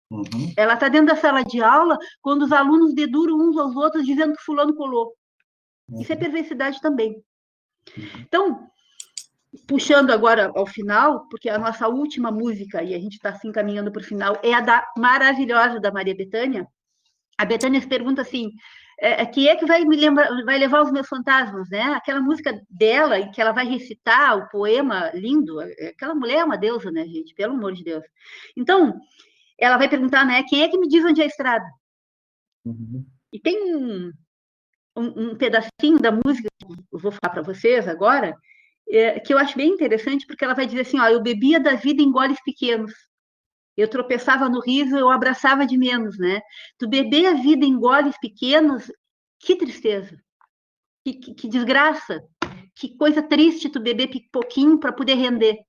Uhum. Ela está dentro da sala de aula, quando os alunos deduram uns aos outros, dizendo que fulano colou. Isso é perversidade também. Então, puxando agora ao final, porque a nossa última música, e a gente está se encaminhando para o final, é a da maravilhosa da Maria Bethânia. A Bethânia se pergunta assim, quem é que vai levar os meus fantasmas, né? Aquela música dela, em que ela vai recitar o poema lindo, aquela mulher é uma deusa, né, gente? Pelo amor de Deus. Então, ela vai perguntar, né, quem é que me diz onde é a estrada? Uhum. E tem um pedacinho da música que eu vou falar para vocês agora, que eu acho bem interessante, porque ela vai dizer assim, eu bebia da vida em goles pequenos. Eu tropeçava no riso, eu abraçava de menos, né? Tu beber a vida em goles pequenos, que tristeza, que desgraça, que coisa triste tu beber pouquinho para poder render,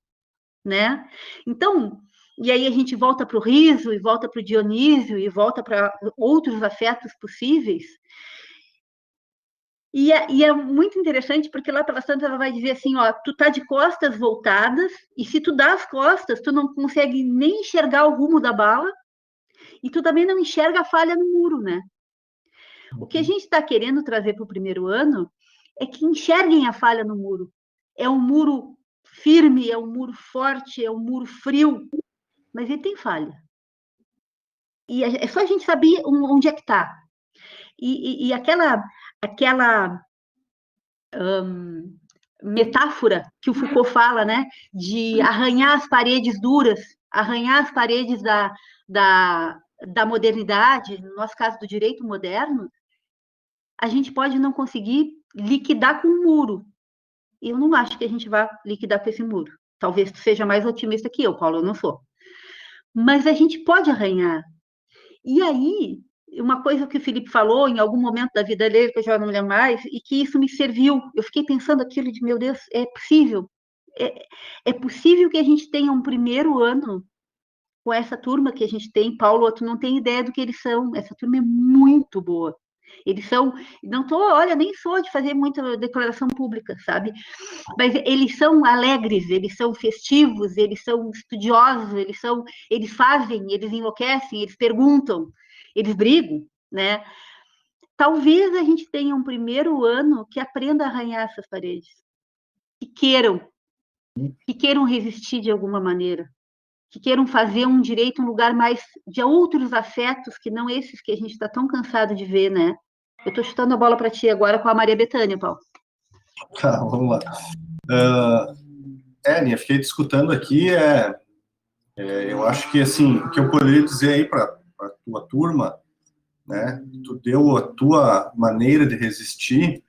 né? Então, e aí a gente volta para o riso, e volta para o Dionísio, e volta para outros afetos possíveis. E é muito interessante, porque lá pelas tantas ela vai dizer assim, tu tá de costas voltadas, e se tu dá as costas, tu não consegue nem enxergar o rumo da bala, e tu também não enxerga a falha no muro, né? O que a gente está querendo trazer para o primeiro ano é que enxerguem a falha no muro. É um muro firme, é um muro forte, é um muro frio, mas ele tem falha. E é só a gente saber onde é que está. E aquela metáfora que o Foucault fala, né, de arranhar as paredes duras, arranhar as paredes da modernidade, no nosso caso do direito moderno, a gente pode não conseguir liquidar com um muro. Eu não acho que a gente vá liquidar com esse muro. Talvez tu seja mais otimista que eu, Paulo, eu não sou. Mas a gente pode arranhar. E aí, uma coisa que o Felipe falou em algum momento da vida dele, que eu já não lembro mais, e que isso me serviu. Eu fiquei pensando aquilo de, meu Deus, é possível. É possível que a gente tenha um primeiro ano com essa turma que a gente tem. Paulo, tu não tem ideia do que eles são. Essa turma é muito boa. Eles são, não tô, olha, nem sou de fazer muita declaração pública, sabe? Mas eles são alegres, eles são festivos, eles são estudiosos, eles fazem, eles enlouquecem, eles perguntam, eles brigam, né? Talvez a gente tenha um primeiro ano que aprenda a arranhar essas paredes, que queiram resistir de alguma maneira, que queiram fazer um direito um lugar mais de outros afetos que não esses que a gente está tão cansado de ver, né? Eu estou chutando a bola para ti agora com a Maria Bethânia, Paulo. Tá, vamos lá. Nia, fiquei te escutando aqui, eu acho que, assim, o que eu poderia dizer aí para a tua turma, né, tu deu a tua maneira de resistir,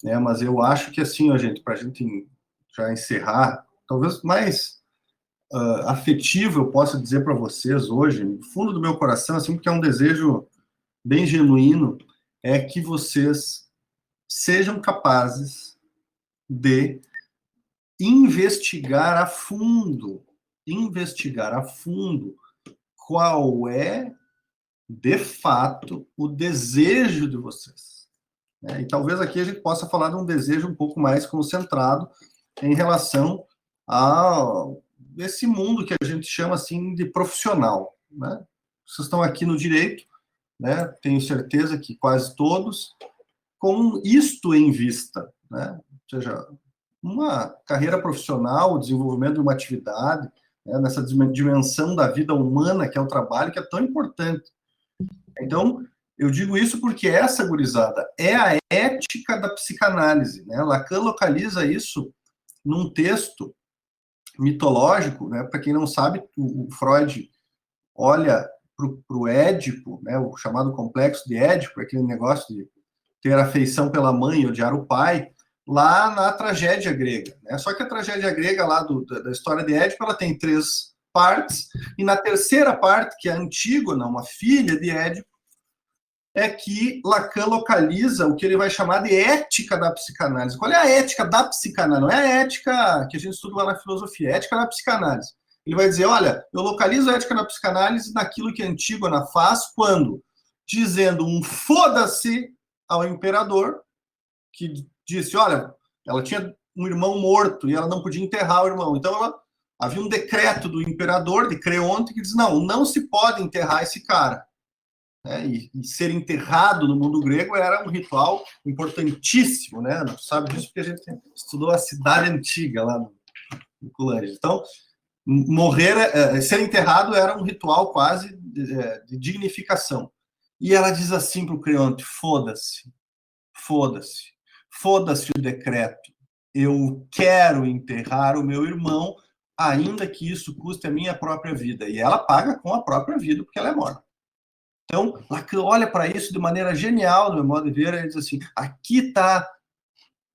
né, mas eu acho que, assim, gente, para a gente já encerrar, talvez mais afetivo eu possa dizer para vocês hoje, no fundo do meu coração, assim, porque é um desejo bem genuíno, é que vocês sejam capazes de investigar a fundo qual é, de fato, o desejo de vocês. E talvez aqui a gente possa falar de um desejo um pouco mais concentrado em relação a esse mundo que a gente chama assim de profissional, né? Vocês estão aqui no direito, né? Tenho certeza que quase todos, com isto em vista, né? Ou seja, uma carreira profissional, o desenvolvimento de uma atividade, né? Nessa dimensão da vida humana que é o trabalho, que é tão importante. Então, eu digo isso porque essa, gurizada, é a ética da psicanálise, né? Lacan localiza isso num texto mitológico, né? Para quem não sabe, o Freud olha para o Édipo, né? O chamado complexo de Édipo, aquele negócio de ter afeição pela mãe e odiar o pai, lá na tragédia grega, né? Só que a tragédia grega lá da história de Édipo, ela tem 3 partes, e na terceira parte, que é a Antígona, uma filha de Édipo, é que Lacan localiza o que ele vai chamar de ética da psicanálise. Qual é a ética da psicanálise? Não é a ética que a gente estuda lá na filosofia, é a ética da psicanálise. Ele vai dizer, olha, eu localizo a ética da psicanálise naquilo que a Antígona faz quando, dizendo um foda-se ao imperador, que disse, olha, ela tinha um irmão morto e ela não podia enterrar o irmão. Então, havia um decreto do imperador, de Creonte, que diz, não se pode enterrar esse cara. E ser enterrado no mundo grego era um ritual importantíssimo, né? Não sabe disso porque a gente estudou a cidade antiga lá no colégio. Então, ser enterrado era um ritual quase de dignificação. E ela diz assim para o Creonte, foda-se o decreto. Eu quero enterrar o meu irmão, ainda que isso custe a minha própria vida. E ela paga com a própria vida, porque ela é morta. Então, Lacan olha para isso de maneira genial, do meu modo de ver, ele diz assim, aqui está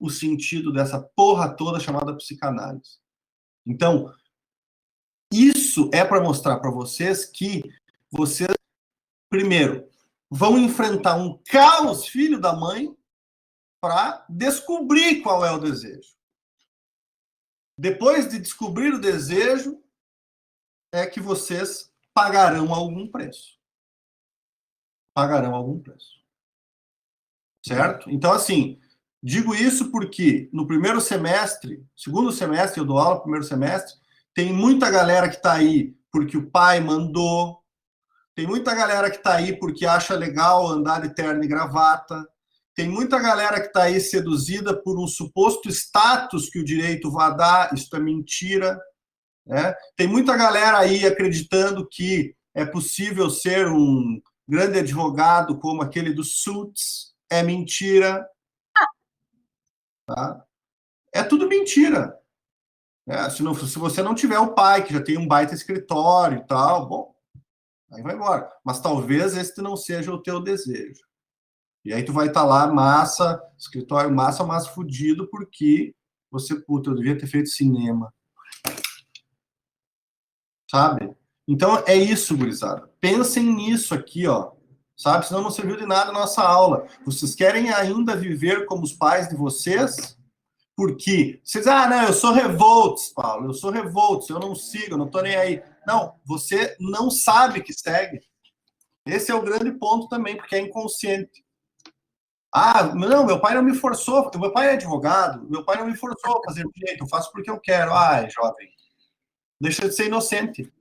o sentido dessa porra toda chamada psicanálise. Então, isso é para mostrar para vocês que vocês, primeiro, vão enfrentar um caos filho da mãe para descobrir qual é o desejo. Depois de descobrir o desejo, é que vocês pagarão algum preço. Certo? Então, assim, digo isso porque no primeiro semestre, segundo semestre, eu dou aula no primeiro semestre, tem muita galera que está aí porque o pai mandou, tem muita galera que está aí porque acha legal andar de terno e gravata, tem muita galera que está aí seduzida por um suposto status que o direito vai dar, isso é mentira, né? Tem muita galera aí acreditando que é possível ser um grande advogado como aquele do Suits, é mentira. Tá? É tudo mentira. Se você não tiver o pai, que já tem um baita escritório e tal, bom, aí vai embora. Mas talvez esse não seja o teu desejo. E aí tu vai estar lá, escritório massa, mas fudido, porque você, puta, eu devia ter feito cinema. Sabe? Então é isso, gurizada. Pensem nisso aqui, ó. Sabe? Senão não serviu de nada a nossa aula. Vocês querem ainda viver como os pais de vocês? Porque vocês, não, eu sou revolts, Paulo, eu não sigo, eu não tô nem aí. Não, você não sabe que segue. Esse é o grande ponto também, porque é inconsciente. Não, meu pai não me forçou, meu pai é advogado, meu pai não me forçou a fazer direito, eu faço porque eu quero. Ai, jovem, deixa de ser inocente,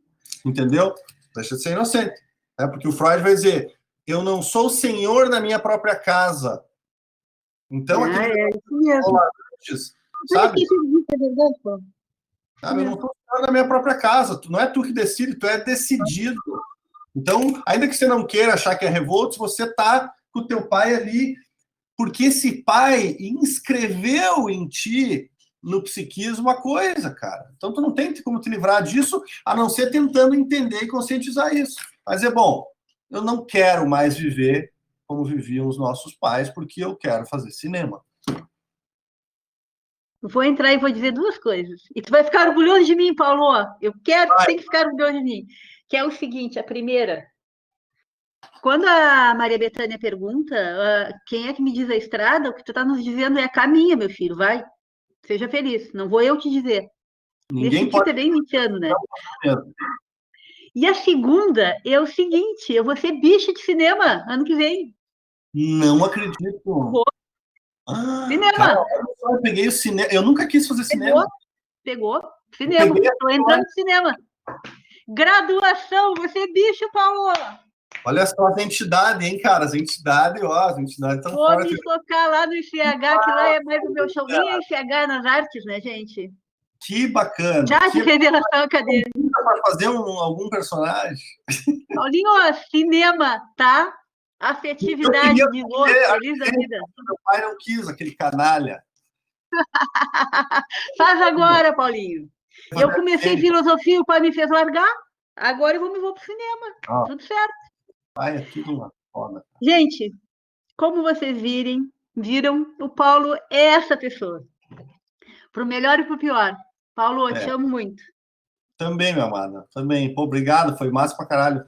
entendeu? Deixa de ser inocente. Porque o Freud vai dizer, eu não sou senhor da minha própria casa. Então, é isso mesmo. Sabe? Eu não sou senhor da minha própria casa, não é tu que decide, tu é decidido. Então, ainda que você não queira achar que é revolto, você tá com o teu pai ali, porque esse pai inscreveu em ti, no psiquismo, a coisa, cara. Então, tu não tem como te livrar disso, a não ser tentando entender e conscientizar isso. Mas é bom, eu não quero mais viver como viviam os nossos pais, porque eu quero fazer cinema. Vou entrar e vou dizer 2 coisas. E tu vai ficar orgulhoso de mim, Paulo. Eu quero, tem que ficar orgulhoso de mim. Que é o seguinte, a primeira, Quando a Maria Bethânia pergunta quem é que me diz a estrada, o que tu está nos dizendo é caminha, meu filho, vai. Seja feliz, não vou eu te dizer. Ninguém Esse tipo pode é bem mentiano, né? mesmo. E a segunda é o seguinte, eu vou ser bicha de cinema ano que vem. Não acredito. Vou. Ah, Cinema. cara, olha só, eu peguei o cinema. Eu nunca quis fazer cinema. Pegou. Cinema. peguei Estou entrando no cinema. Graduação, você é bicho, Paulo. Olha só as entidades, hein, cara? As entidades estão Vou fora. me focar lá no ICH, que lá é mais o meu show. Nem é ICH nas artes, né, gente? Que bacana. Já de revelação acadêmica. Para fazer algum personagem. Paulinho, ó, cinema, tá? Afetividade de novo, feliz da vida. Meu pai não quis, aquele canalha. Faz agora, Paulinho. Eu comecei filosofia, o pai me fez largar. Agora eu vou pro cinema. Tudo certo. Pai, é tudo uma foda. Gente, como vocês viram, o Paulo é essa pessoa. Pro melhor e pro pior. Paulo, eu te amo muito. Também, minha amada. Também. Pô, obrigado. Foi massa pra caralho.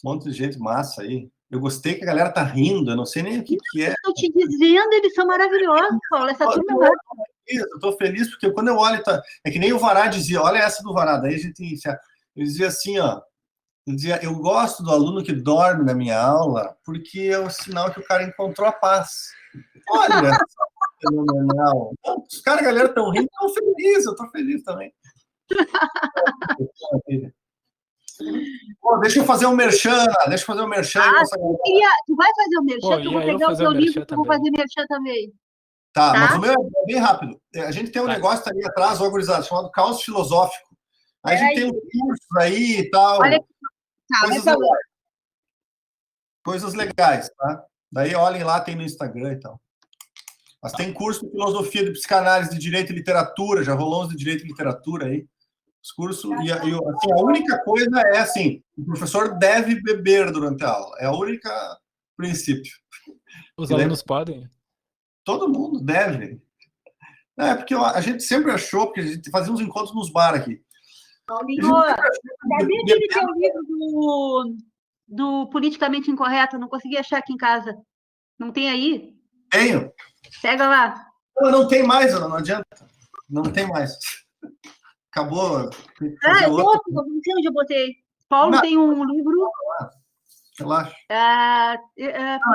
Um monte de gente massa aí. Eu gostei que a galera tá rindo. Eu não sei nem o que é. Estou te dizendo, eles são maravilhosos, Paulo. Essa turma é eu tô feliz porque quando eu olho, é que nem o Vará dizia, olha essa do Vará, daí a gente eu dizia assim, ó, eu gosto do aluno que dorme na minha aula porque é um sinal que o cara encontrou a paz. Olha, fenomenal. Os caras, a galera estão rindo, estão felizes, eu tô feliz também. Pô, deixa eu fazer um merchan. Tu vai fazer o merchan, que eu vou pegar o teu livro e eu vou fazer merchan também. Tá, mas o meu é bem rápido. A gente tem um negócio ali atrás, organizado, chamado Caos Filosófico. Aí a gente tem um curso aí e tal. Olha, coisas legais, tá? Daí olhem lá, tem no Instagram e tal. Mas tem curso de filosofia, de psicanálise, de direito e literatura, já rolou uns de direito e literatura aí. Os cursos, e assim, a única coisa é assim, o professor deve beber durante a aula. É o único princípio. Os alunos podem? Todo mundo deve. É, porque a gente sempre achou, porque a gente fazia uns encontros nos bar aqui. Paulinho, cadê aquele teu livro do Politicamente Incorreto? Eu não consegui achar aqui em casa. Não tem aí? Tenho. Pega lá. Não tem mais, não adianta. Não tem mais. Acabou. Eu não sei onde eu botei. Paulo tem um livro. Relaxa.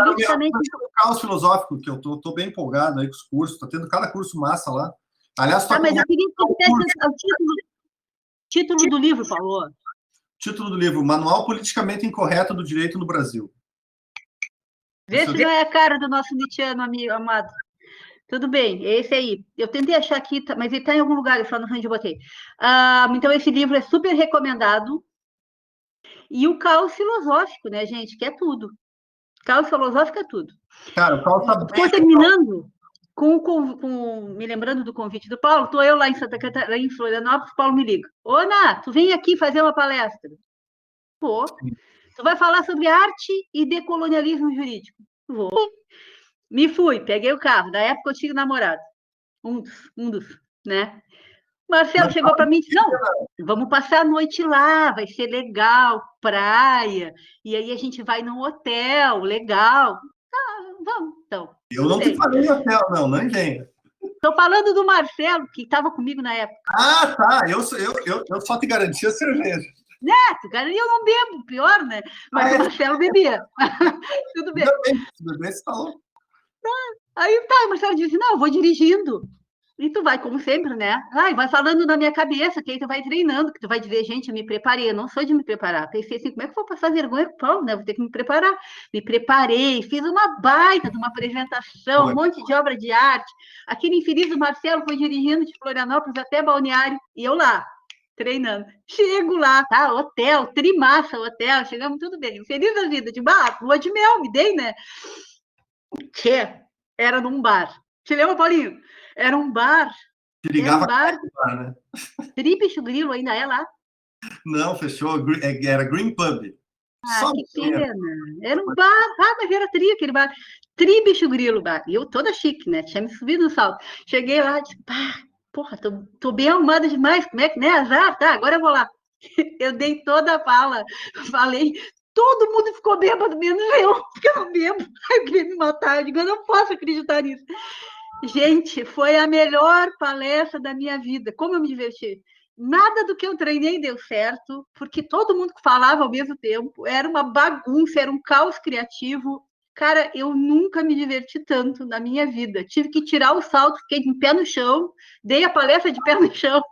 Politicamente. O Caos Filosófico, que eu tô bem empolgado aí com os cursos, tá tendo cada curso massa lá. Aliás, mas eu queria que você dissesse o título do livro, Paulo. Título do livro: Manual Politicamente Incorreto do Direito no Brasil. Vê se não é a cara do nosso Nietzscheano, amigo amado. Tudo bem, é esse aí. Eu tentei achar aqui, mas ele está em algum lugar, eu só não sei onde eu botei. Então, esse livro é super recomendado. E o Caos Filosófico, né, gente? Que é tudo. Caos Filosófico é tudo. Cara, o Caos tá Estou terminando me lembrando do convite do Paulo. Estou eu lá em Santa Catarina, em Florianópolis, o Paulo me liga. Ô, Ana, tu vem aqui fazer uma palestra. Pô, tu vai falar sobre arte e decolonialismo jurídico. Vou. Me fui, peguei o carro. Na época eu tinha namorado. Um dos, né? Marcelo chegou para mim e disse, não, vamos passar a noite lá, vai ser legal, praia, e aí a gente vai num hotel, legal. Vamos, então. Eu não te falei em hotel, não tem. Estou falando do Marcelo, que estava comigo na época. Ah, tá, eu só te garantia cerveja. Né, eu não bebo, pior, né? Mas o Marcelo bebia. Tudo bem. Beber, você tá louco. Aí tá, o Marcelo disse, não, eu vou dirigindo. E tu vai, como sempre, né? Vai falando na minha cabeça, que aí tu vai treinando, que tu vai dizer, gente, eu me preparei, eu não sou de me preparar. Pensei assim, como é que eu vou passar vergonha com o Paulo, né? Vou ter que me preparar. Me preparei, fiz uma baita de uma apresentação, um monte de obra de arte. Aquele infeliz do Marcelo foi dirigindo de Florianópolis até Balneário, e eu lá, treinando. Chego lá, tá? Hotel, trimassa hotel, chegamos tudo bem. Feliz da vida, de lua de mel, me dei, né? Era num bar. Te lembra, Paulinho? Era um bar. Te ligava bar, né? Tribicho Grilo ainda é lá? Não, fechou. Era Green Pub. Só que pena. Era um bar. Mas era aquele bar. Tribicho Grilo, bar. E eu toda chique, né? Tinha me subido no salto. Cheguei lá e disse, porra, tô bem arrumada demais. Como é que, né? Azar, tá, agora eu vou lá. Eu dei toda a fala. Falei Todo mundo ficou bêbado, menos eu, porque eu não bebo. Aí eu queria me matar. Eu digo, eu não posso acreditar nisso. Gente, foi a melhor palestra da minha vida. Como eu me diverti. Nada do que eu treinei deu certo, porque todo mundo falava ao mesmo tempo. Era uma bagunça, era um caos criativo. Cara, eu nunca me diverti tanto na minha vida. Tive que tirar o salto, fiquei de pé no chão, dei a palestra de pé no chão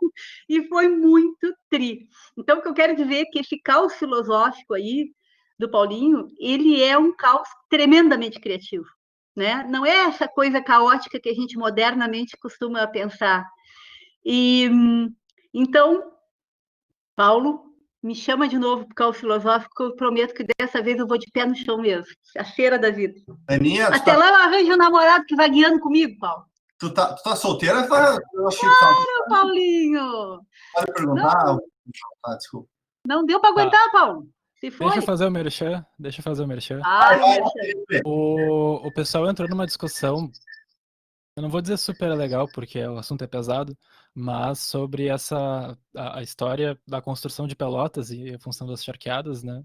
e foi muito tri. Então, o que eu quero dizer é que esse caos filosófico aí do Paulinho, ele é um caos tremendamente criativo, né? Não é essa coisa caótica que a gente modernamente costuma pensar. E então, Paulo, me chama de novo para o caos filosófico, que eu prometo que dessa vez eu vou de pé no chão mesmo, a feira da vida. Aninha, Até lá eu arranjo um namorado que vai guiando comigo, Paulo. Tu tá solteira? Eu achei Claro, Paulinho! Pode perguntar? Desculpa. Não deu para aguentar, Paulo. Se foi. Deixa eu fazer o merchan. Felipe. O pessoal entrou numa discussão, eu não vou dizer super legal, porque o assunto é pesado, mas sobre a história da construção de Pelotas e a função das charqueadas, né?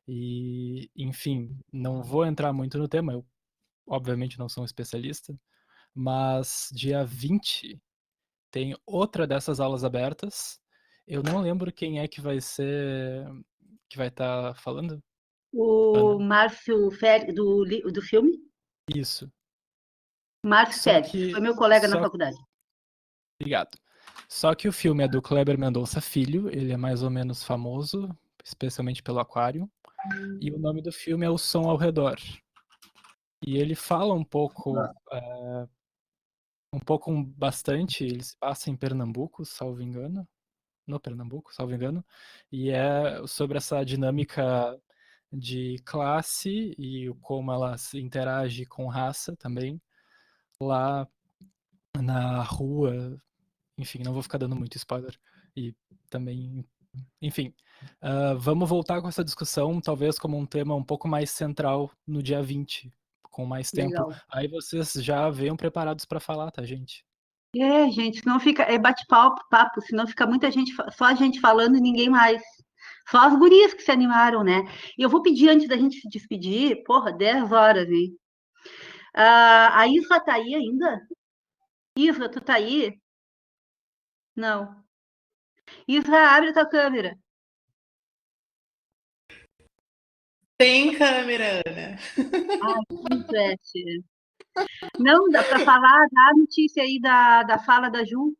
E, enfim, não vou entrar muito no tema, eu obviamente não sou um especialista, mas dia 20 tem outra dessas aulas abertas. Eu não lembro quem é que vai estar falando. O Ana. Márcio Félix, do filme? Isso. Márcio Só Félix, que foi meu colega na faculdade. Obrigado. Só que o filme é do Kleber Mendonça Filho, ele é mais ou menos famoso, especialmente pelo Aquário, e o nome do filme é O Som ao Redor. E ele fala bastante, ele se passa em Pernambuco, salvo engano, no Pernambuco, salvo engano, e é sobre essa dinâmica de classe e como ela se interage com raça também, lá na rua. Enfim, não vou ficar dando muito spoiler. E também, enfim, vamos voltar com essa discussão, talvez como um tema um pouco mais central no dia 20, com mais tempo. Legal. Aí vocês já venham preparados para falar, tá, gente? Gente, senão fica, bate-papo, senão fica muita gente, só a gente falando e ninguém mais. Só as gurias que se animaram, né? E eu vou pedir, antes da gente se despedir, 10 horas, hein? A Isra tá aí ainda? Isra, tu tá aí? Não. Isra, abre a tua câmera. Tem câmera, Ana. Gente. Não, dá para falar, dá a notícia aí da fala da Ju.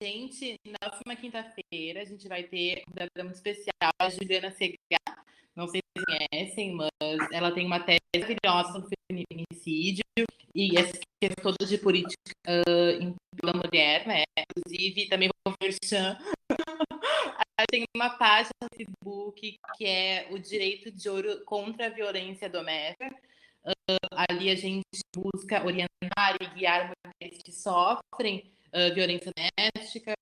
Gente, na próxima quinta-feira a gente vai ter um programa muito especial, a Juliana Segar, não sei se vocês conhecem, mas ela tem uma tese maravilhosa sobre feminicídio e essa questão toda de política da mulher, né? Inclusive, também vou merchan. Tem uma página no Facebook que é o Direito de Ouro contra a Violência Doméstica. Ali a gente busca orientar e guiar mulheres que sofrem violência doméstica,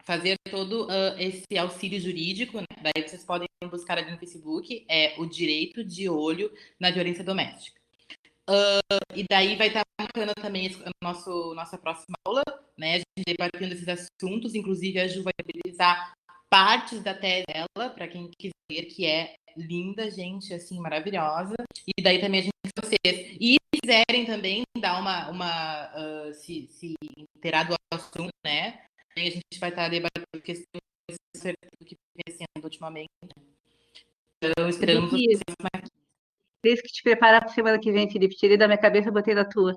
fazer todo esse auxílio jurídico, né? Daí vocês podem buscar ali no Facebook, é o Direito de Olho na Violência Doméstica. E daí vai estar bacana também nossa próxima aula, né? A gente debatendo esses assuntos, inclusive a Ju vai utilizar partes da tese dela, para quem quiser, que é linda, gente, assim, maravilhosa. E daí também a gente vocês. E se quiserem também dar se inteirar do assunto, né? Aí a gente vai estar debatendo questões do que vem sendo ultimamente. Então, esperamos vocês aqui. Desde que te preparar para a semana que vem, Felipe. Tirei da minha cabeça e botei na tua.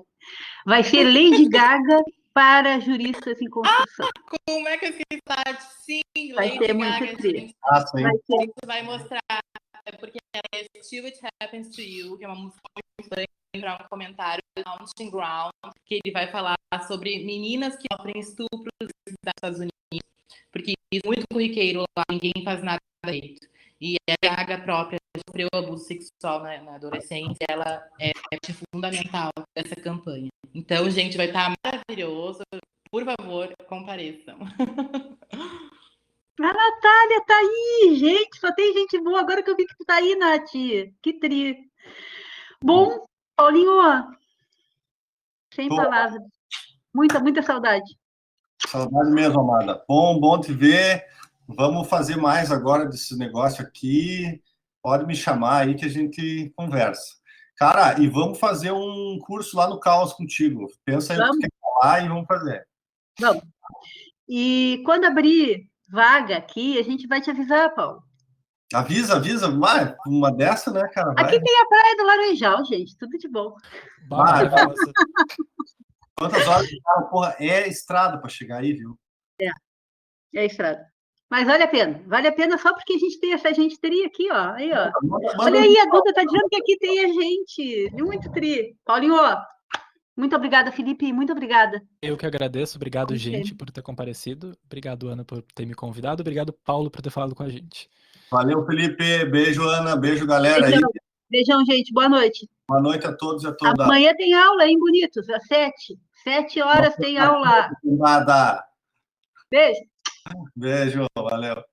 Vai ser Lady Gaga para juristas em construção. Como é que eu esqueci tarde? Sim, vai Lady ser Gaga. Muito triste. Sim. A gente vai mostrar, porque é Still It Happens to You, que é uma música muito importante, para um comentário do Launching Ground, que ele vai falar sobre meninas que sofrem estupros nos Estados Unidos, porque isso é muito corriqueiro lá, ninguém faz nada direito. E a Gaga própria sofreu abuso sexual na adolescência, ela é fundamental dessa campanha. Então, gente, vai estar maravilhoso. Por favor, compareçam. A Natália tá aí, gente, só tem gente boa. Agora que eu vi que tu tá aí, Nath. Que tri. Bom, Paulinho, sem palavras. Muita saudade. Saudade mesmo, amada. Bom te ver. Vamos fazer mais agora desse negócio aqui. Pode me chamar aí que a gente conversa. Cara, e vamos fazer um curso lá no Caos contigo. Pensa aí o que tu quer falar e vamos fazer. Vamos. E quando abrir vaga aqui, a gente vai te avisar, Paulo. Avisa. Uma dessa, né, cara? Vai. Aqui tem a Praia do Laranjal, gente. Tudo de bom. Quantas horas de carro, porra, é estrada para chegar aí, viu? É estrada. Mas vale a pena. Vale a pena só porque a gente tem essa gente tri aqui, ó. Aí, ó. Olha aí, a Duda tá dizendo que aqui tem a gente. Muito tri. Paulinho, muito obrigada, Felipe. Muito obrigada. Eu que agradeço. Obrigado, gente, por ter comparecido. Obrigado, Ana, por ter me convidado. Obrigado, Paulo, por ter falado com a gente. Valeu, Felipe. Beijo, Ana. Beijo, galera. Beijão, aí. Beijão, gente. Boa noite. Boa noite a todos e a todas. Amanhã tem aula, hein, bonitos? Às 7. 7 horas tem aula. Nada. Beijo. Beijo. Valeu.